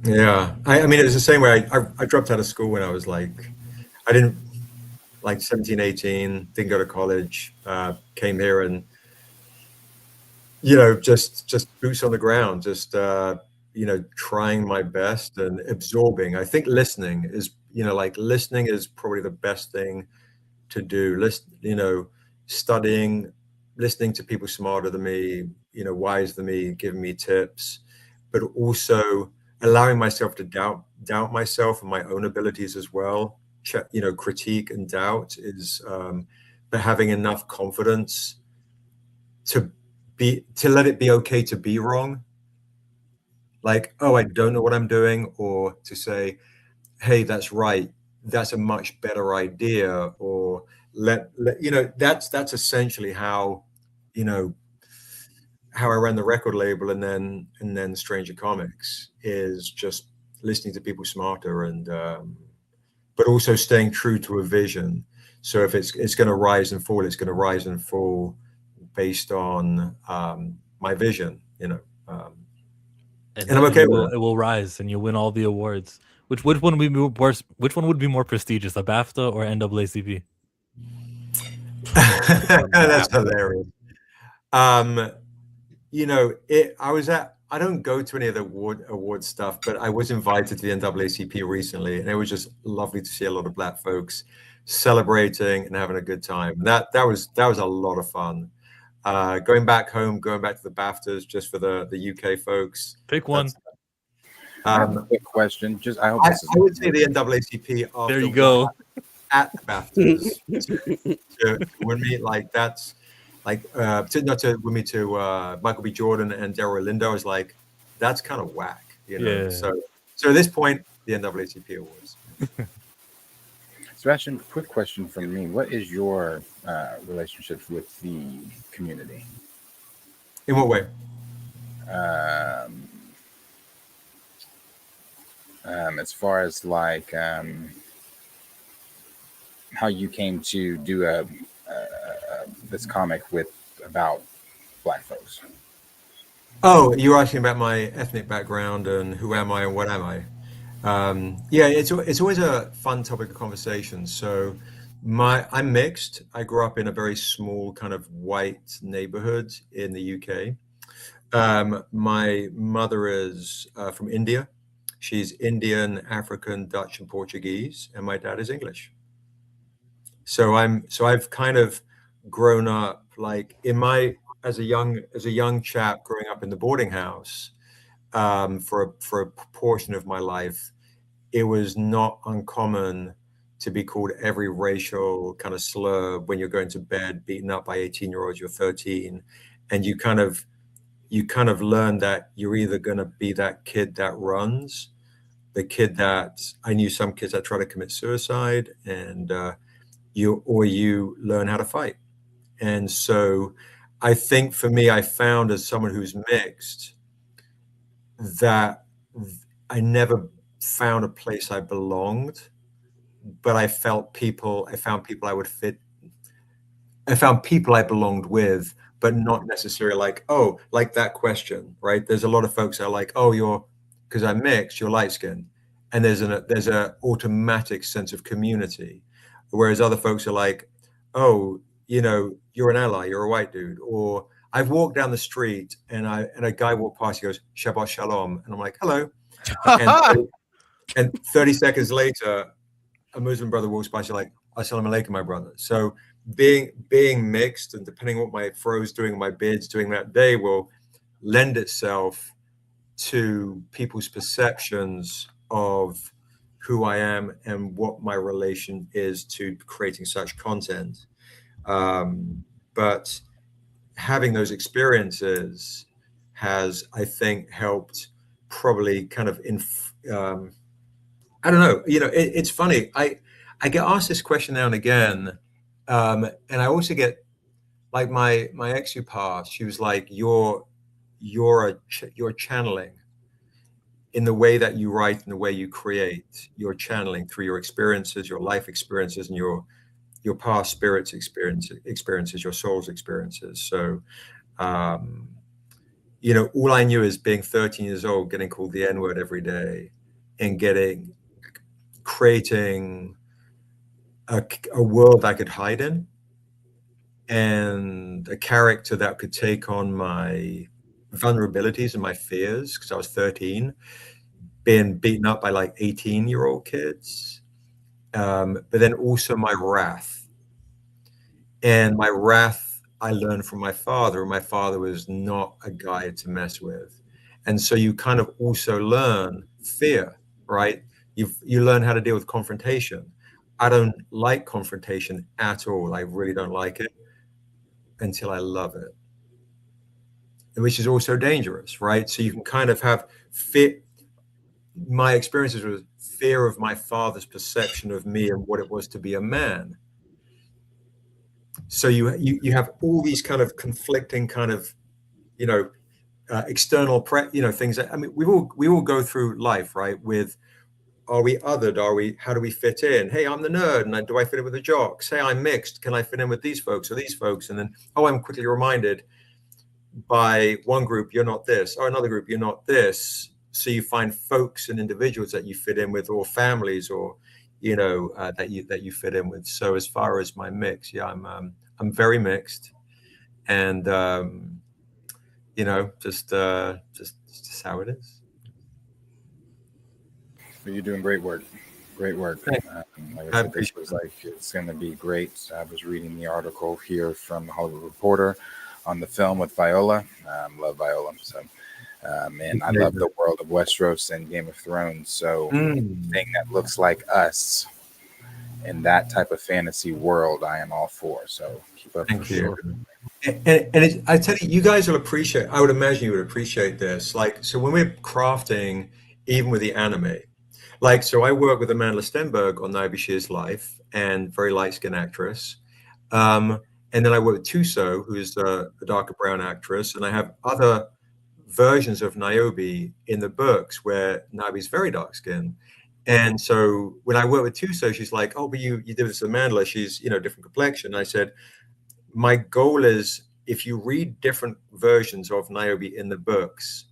Yeah, I mean, it was the same way. I dropped out of school when I was like 17, 18, didn't go to college, came here and, just boots on the ground, just, trying my best and absorbing. I think listening is probably the best thing to do. Studying, listening to people smarter than me, wiser than me, giving me tips, but also allowing myself to doubt myself and my own abilities as well. Critique and doubt is, but having enough confidence to let it be okay to be wrong. Like, oh, I don't know what I'm doing, or to say, hey, that's right, that's a much better idea, or that's essentially how I ran the record label, and then Stranger Comics, is just listening to people smarter, and but also staying true to a vision. So if it's going to rise and fall, it's going to rise and fall based on my vision, and I'm okay with it. It will rise, and you'll win all the awards. Which one would be worse? Which one would be more prestigious, a BAFTA or NAACP? That's hilarious. I don't go to any of the award stuff, but I was invited to the NAACP recently, and it was just lovely to see a lot of Black folks celebrating and having a good time. That was a lot of fun. Going back home, going back to the BAFTAs just for the UK folks. Pick one. Quick question. Just I hope I this is. would say the NAACP. After There you go. at the BAFTAs to win me, like that's like to win me to Michael B. Jordan and Delroy Lindo. I was like, that's kind of whack, you know. Yeah. So at this point, the NAACP awards. Sebastian, quick question from me. What is your relationship with the community? In what way? As far as like how you came to do this comic about Black folks. Oh, you're asking about my ethnic background and who am I and what am I? Yeah, it's always a fun topic of conversation. So I'm mixed. I grew up in a very small kind of white neighborhood in the UK. My mother is from India. She's Indian, African, Dutch, and Portuguese, and my dad is English. So I've kind of grown up like as a young chap growing up in the boarding house for a portion of my life. It was not uncommon to be called every racial kind of slur when you're going to bed, beaten up by 18-year-olds. You're 13, and you kind of learn that you're either going to be that kid that runs, the kid that I knew some kids that try to commit suicide, and you learn how to fight. And so I think for me, I found as someone who's mixed that I never found a place I belonged, but I found people I would fit. I found people I belonged with, but not necessarily like that question, right? There's a lot of folks that are like, oh, because I'm mixed, you're light skinned. And there's a automatic sense of community. Whereas other folks are like, oh, you're an ally, you're a white dude. Or I've walked down the street and a guy walked past, he goes, Shabbat Shalom. And I'm like, hello. And 30 seconds later, a Muslim brother walks by, she's like, Assalamu alaikum, my brother. So being mixed and depending on what my fro's doing, my beard's doing that day will lend itself to people's perceptions of who I am and what my relation is to creating such content. But having those experiences has, I think, helped probably kind of I don't know, it's funny. I get asked this question now and again. And I also get like my ex who passed, she was like, you're channeling in the way that you write and the way you create. You're channeling through your experiences, your life experiences, and your past spirit's experiences, your soul's experiences. So, all I knew is being 13 years old, getting called the N-word every day and creating a world I could hide in and a character that could take on my vulnerabilities and my fears, because I was 13, being beaten up by like 18-year-old kids, but then also my wrath. And my wrath I learned from my father, and my father was not a guy to mess with. And so you kind of also learn fear, right? You learn how to deal with confrontation. I don't like confrontation at all. I really don't like it until I love it, which is also dangerous, right? So you can kind of have fear. My experiences was fear of my father's perception of me and what it was to be a man. So you have all these kind of conflicting kind of, external things that, I mean, we all go through life, right? With, are we othered? How do we fit in? Hey, I'm the nerd, and do I fit in with the jocks? Hey, I'm mixed. Can I fit in with these folks or these folks? And then, I'm quickly reminded by one group, you're not this, or another group, you're not this. So you find folks and individuals that you fit in with, or families, or that you fit in with. So as far as my mix, yeah, I'm very mixed, and just how it is. But you're doing great work. Great work. Like I said, this was like, it's going to be great. I was reading the article here from the Hollywood Reporter on the film with Viola. Love Viola. So And I love the world of Westeros and Game of Thrones. So anything that looks like us in that type of fantasy world, I am all for. So keep up. Thank for you. Sure. And I tell you, you guys will appreciate, I would imagine you would appreciate this. Like, so when we're crafting, even with the anime, like, so I work with Amanda Stenberg on Niobe Shear's life, and very light-skinned actress. And then I work with Tuso, who's a darker brown actress, and I have other versions of Niobe in the books where Niobe's very dark-skinned. And so when I work with Tuso, she's like, "Oh, but you did this with Amanda. She's, you know, different complexion." And I said, my goal is, if you read different versions of Niobe in the books,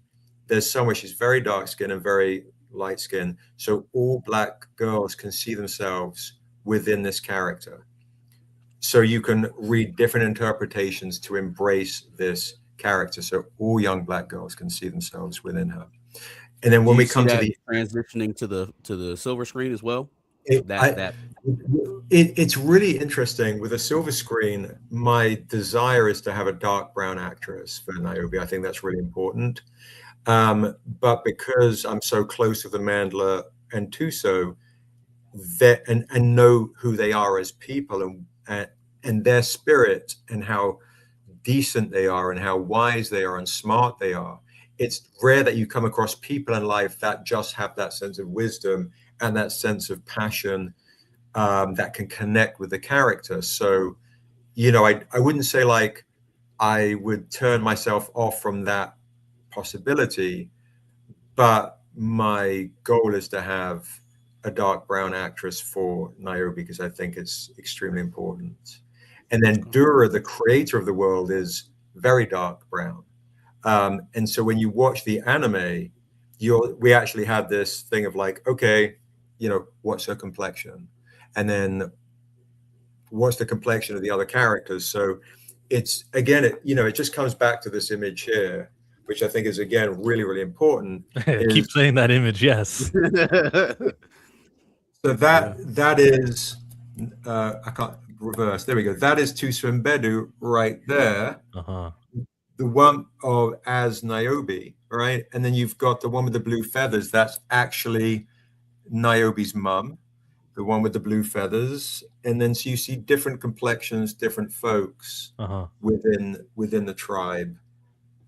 there's somewhere she's very dark skinned and very light skinned. So all Black girls can see themselves within this character. So you can read different interpretations to embrace this character. So all young Black girls can see themselves within her. And then when we come to the transitioning to the silver screen as well, it's really interesting with a silver screen. My desire is to have a dark brown actress for Niobe. I think that's really important. But because I'm so close with Amanda and Tuso, and know who they are as people and their spirit and how decent they are and how wise they are and smart they are. It's rare that you come across people in life that just have that sense of wisdom and that sense of passion that can connect with the character. So, you know, I wouldn't say like I would turn myself off from that possibility, but my goal is to have a dark brown actress for Niobe because I think it's extremely important. And then Dura, the creator of the world, is very dark brown. And so when you watch the anime, we actually had this thing of like, okay, you know, what's her complexion? And then what's the complexion of the other characters? So it's, again, it just comes back to this image here, which I think is, again, really, really important. Keep saying that image, yes. So that is, I can't reverse. There we go. That is Tuso Mbedu right there. The one of as Niobe, right? And then you've got the one with the blue feathers. That's actually Niobe's mum, the one with the blue feathers. And then so you see different complexions, different folks within the tribe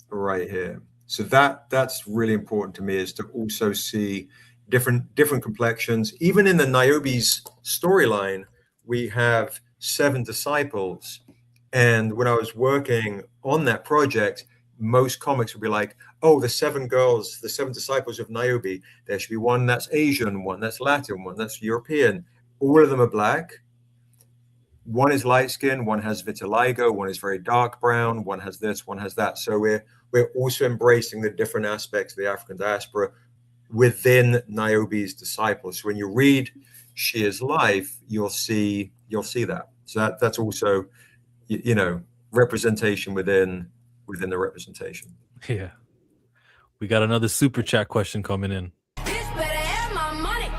right here. So that's really important to me, is to also see different complexions. Even in the Niobe's storyline, we have 7 disciples. And when I was working on that project, most comics would be like, oh, the 7 girls, the 7 disciples of Niobe, there should be one that's Asian, one that's Latin, one that's European. All of them are Black. One is light skinned, one has vitiligo, one is very dark brown, one has this, one has that. So we're also embracing the different aspects of the African diaspora within Niobe's disciples. So when you read Shear's life, you'll see that. So that's also, you know, representation within the representation. Yeah. We got another super chat question coming in. This better have my money.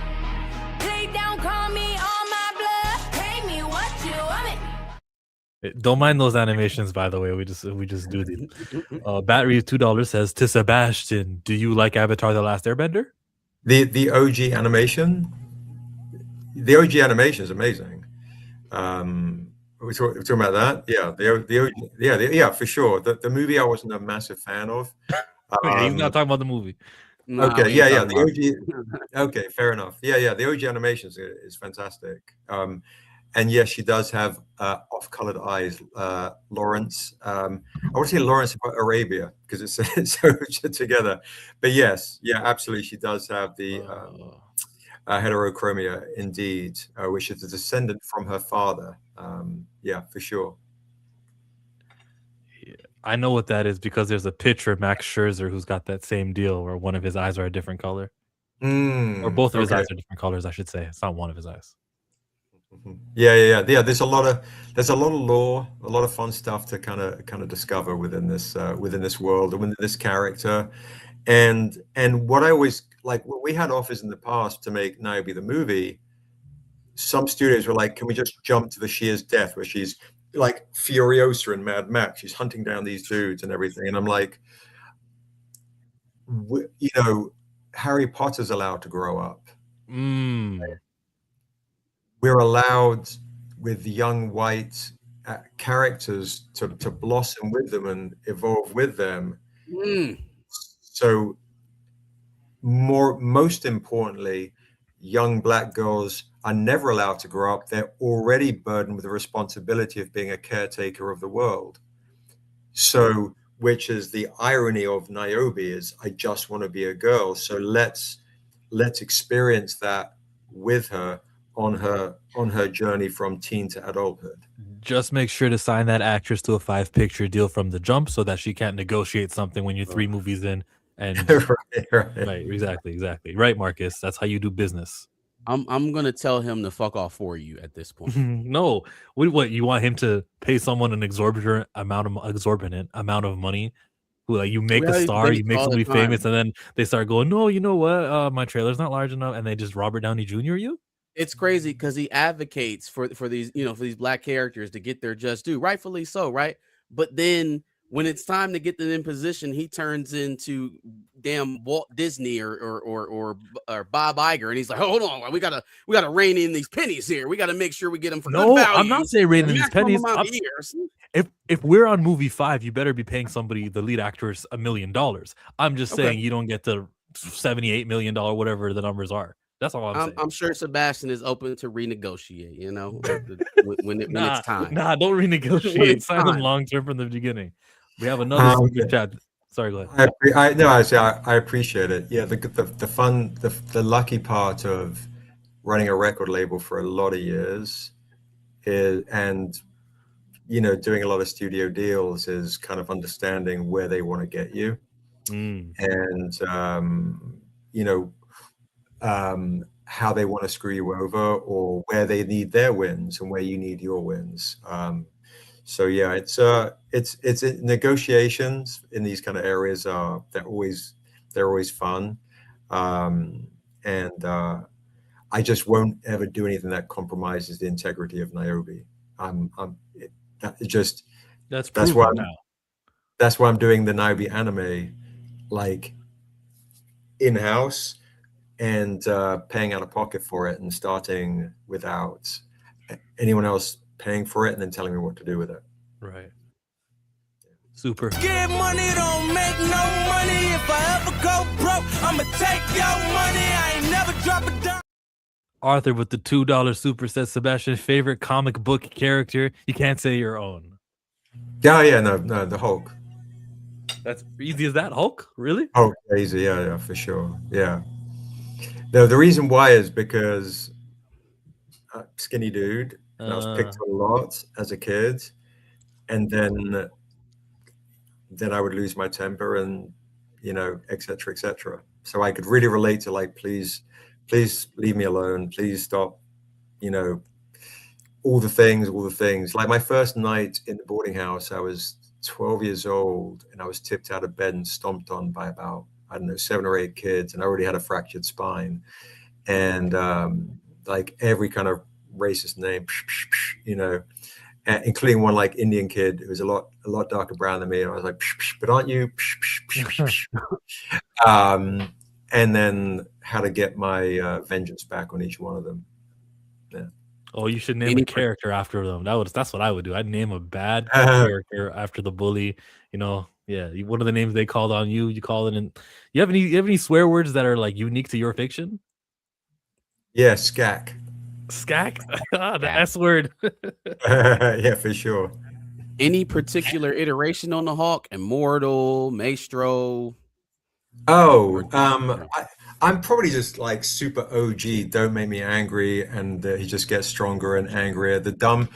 Play down, call me on my blood. Pay me what you want it. Don't mind those animations, by the way. We just do these. Battery $2 says, to Sebastian, do you like Avatar: The Last Airbender? The OG animation? The OG animation is amazing. We're talking about that, yeah. The OG, for sure. The movie I wasn't a massive fan of. He's not talking about the movie. Okay, yeah. The OG. Okay, fair enough. Yeah. The OG animation is fantastic. And yes, she does have off-colored eyes, Lawrence. I want to say Lawrence of Arabia because it's so together. But yes, yeah, absolutely, she does have the heterochromia, indeed, which is a descendant from her father. Yeah, for sure. Yeah, I know what that is because there's a picture of Max Scherzer who's got that same deal where one of his eyes are a different color. Or both of his eyes are different colors, I should say. It's not one of his eyes. Yeah. There's a lot of lore, a lot of fun stuff to kind of discover within this world and within this character. And what I always like, when we had offers in the past to make Niobe the movie, some studios were like, can we just jump to the Shear's death where she's like Furiosa in Mad Max, she's hunting down these dudes and everything. And I'm like, you know, Harry Potter's allowed to grow up. We're allowed with the young white characters to blossom with them and evolve with them. So most importantly, young black girls are never allowed to grow up. They're already burdened with the responsibility of being a caretaker of the world. So, which is the irony of Niobe, is I just want to be a girl. So let's experience that with her on her journey from teen to adulthood. Just make sure to sign that actress to a 5-picture deal from the jump so that she can't negotiate something when you're 3 movies in. And right, exactly. Right, Marcus. That's how you do business. I'm gonna tell him to fuck off for you at this point. No, what you want him to pay someone an exorbitant amount of money? Who, like, you make a star, you make somebody famous, and then they start going, no, you know what? My trailer's not large enough, and they just Robert Downey Jr. you. It's crazy because he advocates for these, for these black characters to get their just due, rightfully so, right? But then when it's time to get them in position, he turns into damn Walt Disney or Bob Iger, and he's like, hold on, we gotta rein in these pennies here. We gotta make sure we get them for good value. I'm not saying rein in these pennies. If we're on movie 5, you better be paying somebody, the lead actors, $1 million. I'm just saying you don't get the $78 million, whatever the numbers are. That's all I'm saying. I'm sure Sebastian is open to renegotiate, when it's time. Nah, don't renegotiate. Sign them long term from the beginning. We have another super chat. Sorry, go ahead. I appreciate it. Yeah, the fun, the lucky part of running a record label for a lot of years is, and doing a lot of studio deals, is kind of understanding where they want to get you, and how they want to screw you over, or where they need their wins and where you need your wins. So yeah, it's negotiations in these kind of areas they're always fun, and I just won't ever do anything that compromises the integrity of Niobe. That's why I'm doing the Niobe anime, like, in-house, and paying out of pocket for it, and starting without anyone else paying for it and then telling me what to do with it. Right. Super. Get money, don't make no money. If I ever go broke, I'ma take your money. I ain't never drop a dime. Arthur with the $2 super says, Sebastian, favorite comic book character? You can't say your own. No, the Hulk. That's easy as that. Hulk? Really? Hulk, easy. Yeah, for sure. Yeah. No, the reason why is because skinny dude, and I was picked on a lot as a kid, and then I would lose my temper, and et cetera. So I could really relate to, like, please leave me alone, please stop, all the things. Like, my first night in the boarding house, I was 12 years old, and I was tipped out of bed and stomped on by about, I don't know, 7 or 8 kids, and I already had a fractured spine, and like every kind of racist name, including one, like, Indian kid who was a lot darker brown than me, and I was like, but aren't you? And then how to get my vengeance back on each one of them. Yeah. Oh, you should name a character after them. That's what I would do. I'd name a bad character after the bully. Yeah. What are the names they called on you? You call it, and you have any swear words that are, like, unique to your fiction? Yeah, skak. Skak? The S word. Yeah, for sure. Any particular iteration on the Hawk? Immortal, Maestro? I'm probably just, like, super OG. Don't make me angry, and he just gets stronger and angrier. The dumb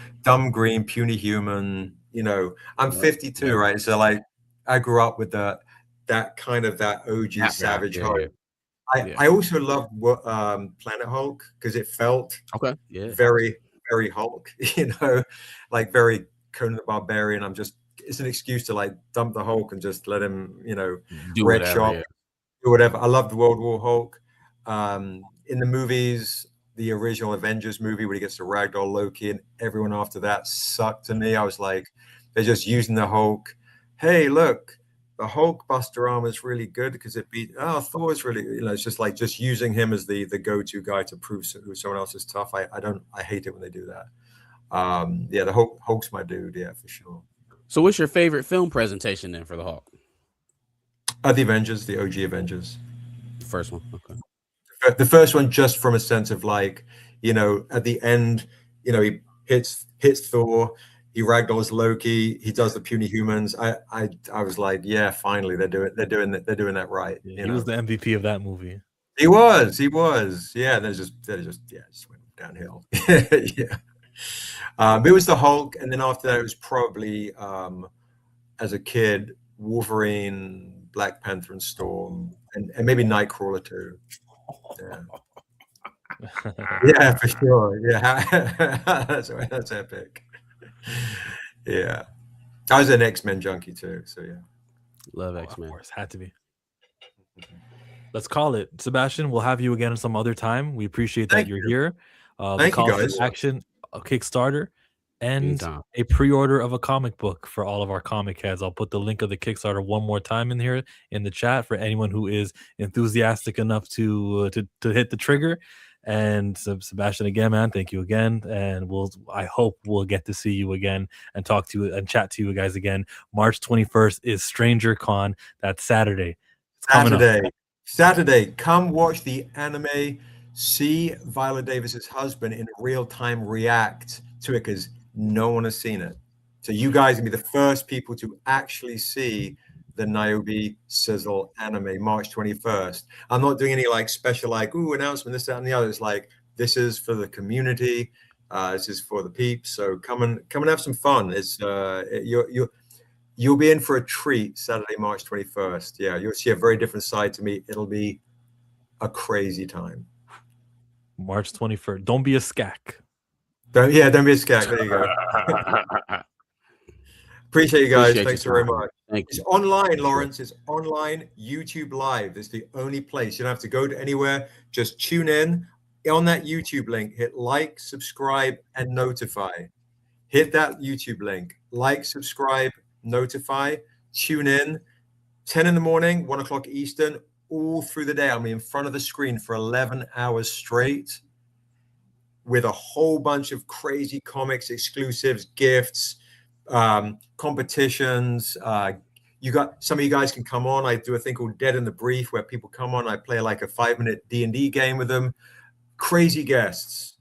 green puny human. I'm 52, right? So, like, I grew up with that OG savage Hulk. I also loved Planet Hulk, because it felt very, very Hulk. Like very Conan the Barbarian. It's an excuse to, like, dump the Hulk and just let him, do red whatever, shop, do whatever. I loved World War Hulk. In the movies, the original Avengers movie where he gets to ragdoll Loki, and everyone after that sucked to me. I was like, they're just using the Hulk. Hey, look, the Hulk Busterama is really good because it beat Thor is really, it's just like just using him as the go-to guy to prove someone else is tough. I hate it when they do that. Yeah, the Hulk's my dude. Yeah, for sure. So what's your favorite film presentation then for the Hulk? The Avengers, the OG Avengers. The first one. Okay. The first one, just from a sense of like, at the end, he hits Thor, he ragdolls Loki, he does the puny humans. I was like, yeah, finally they're doing that right. Yeah, he was the MVP of that movie. He was. Yeah, and just went downhill. Yeah. It was the Hulk, and then after that it was probably as a kid, Wolverine, Black Panther, and Storm, and maybe Nightcrawler too. Yeah. Yeah, for sure. Yeah, that's epic. Yeah, I was an X-Men junkie too, so yeah. Love X-Men. Of course, had to be. Let's call it, Sebastian. We'll have you again some other time. We appreciate that you're here. Thank you, guys. Action, a Kickstarter, and Anytime. a pre-order of a comic book for all of our comic heads. I'll put the link of the Kickstarter one more time in here in the chat for anyone who is enthusiastic enough to hit the trigger. And Sebastian, again, man, thank you again. And I hope we'll get to see you again and talk to you and chat to you guys again. March 21st is Stranger Con. That's Saturday. It's coming up. Saturday, come watch the anime. See Viola Davis's husband in real time react to it because no one has seen it. So you guys can be the first people to actually see the Niobe Sizzle anime March 21st. I'm not doing any like special announcement, this, that, and the other. It's like, this is for the community. This is for the peeps. So come and have some fun. It's you'll be in for a treat Saturday, March 21st. Yeah, you'll see a very different side to me. It'll be a crazy time. March 21st. Don't be a skack. Don't be a skack. There you go. Appreciate you guys. Thanks very much. Thank you. It's online, Lawrence. It's online YouTube Live. It's the only place. You don't have to go to anywhere. Just tune in on that YouTube link. Hit like, subscribe, and notify. Hit that YouTube link. Like, subscribe, notify. Tune in. 10 in the morning, 1 o'clock Eastern, all through the day. I'll be in front of the screen for 11 hours straight with a whole bunch of crazy comics, exclusives, gifts, competitions. You got some of you guys can come on. I do a thing called Dead in the Brief where people come on. I play like a 5-minute D&D game with them. Crazy guests.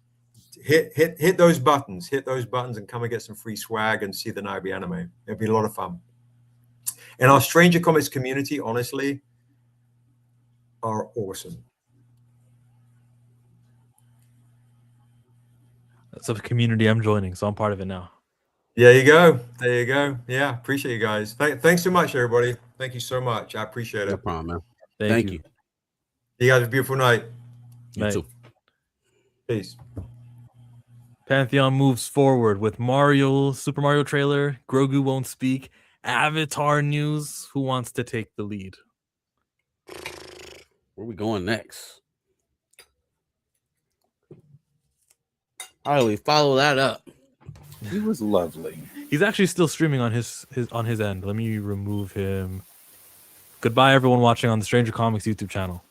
Hit those buttons. Hit those buttons and come and get some free swag and see the Niobe anime. It'll be a lot of fun. And our Stranger Comics community, honestly, are awesome. That's a community I'm joining, so I'm part of it now. There you go. There you go. Yeah, appreciate you guys. Thanks so much, everybody. Thank you so much. I appreciate it. No problem, man. Thank you. You guys have a beautiful night. You too. Peace. Pantheon moves forward with Super Mario trailer, Grogu won't speak, Avatar news. Who wants to take the lead? Where we going next? Harley, follow that up. He was lovely. He's actually still streaming on his end. Let me remove him. Goodbye, everyone watching on the Stranger Comics YouTube channel.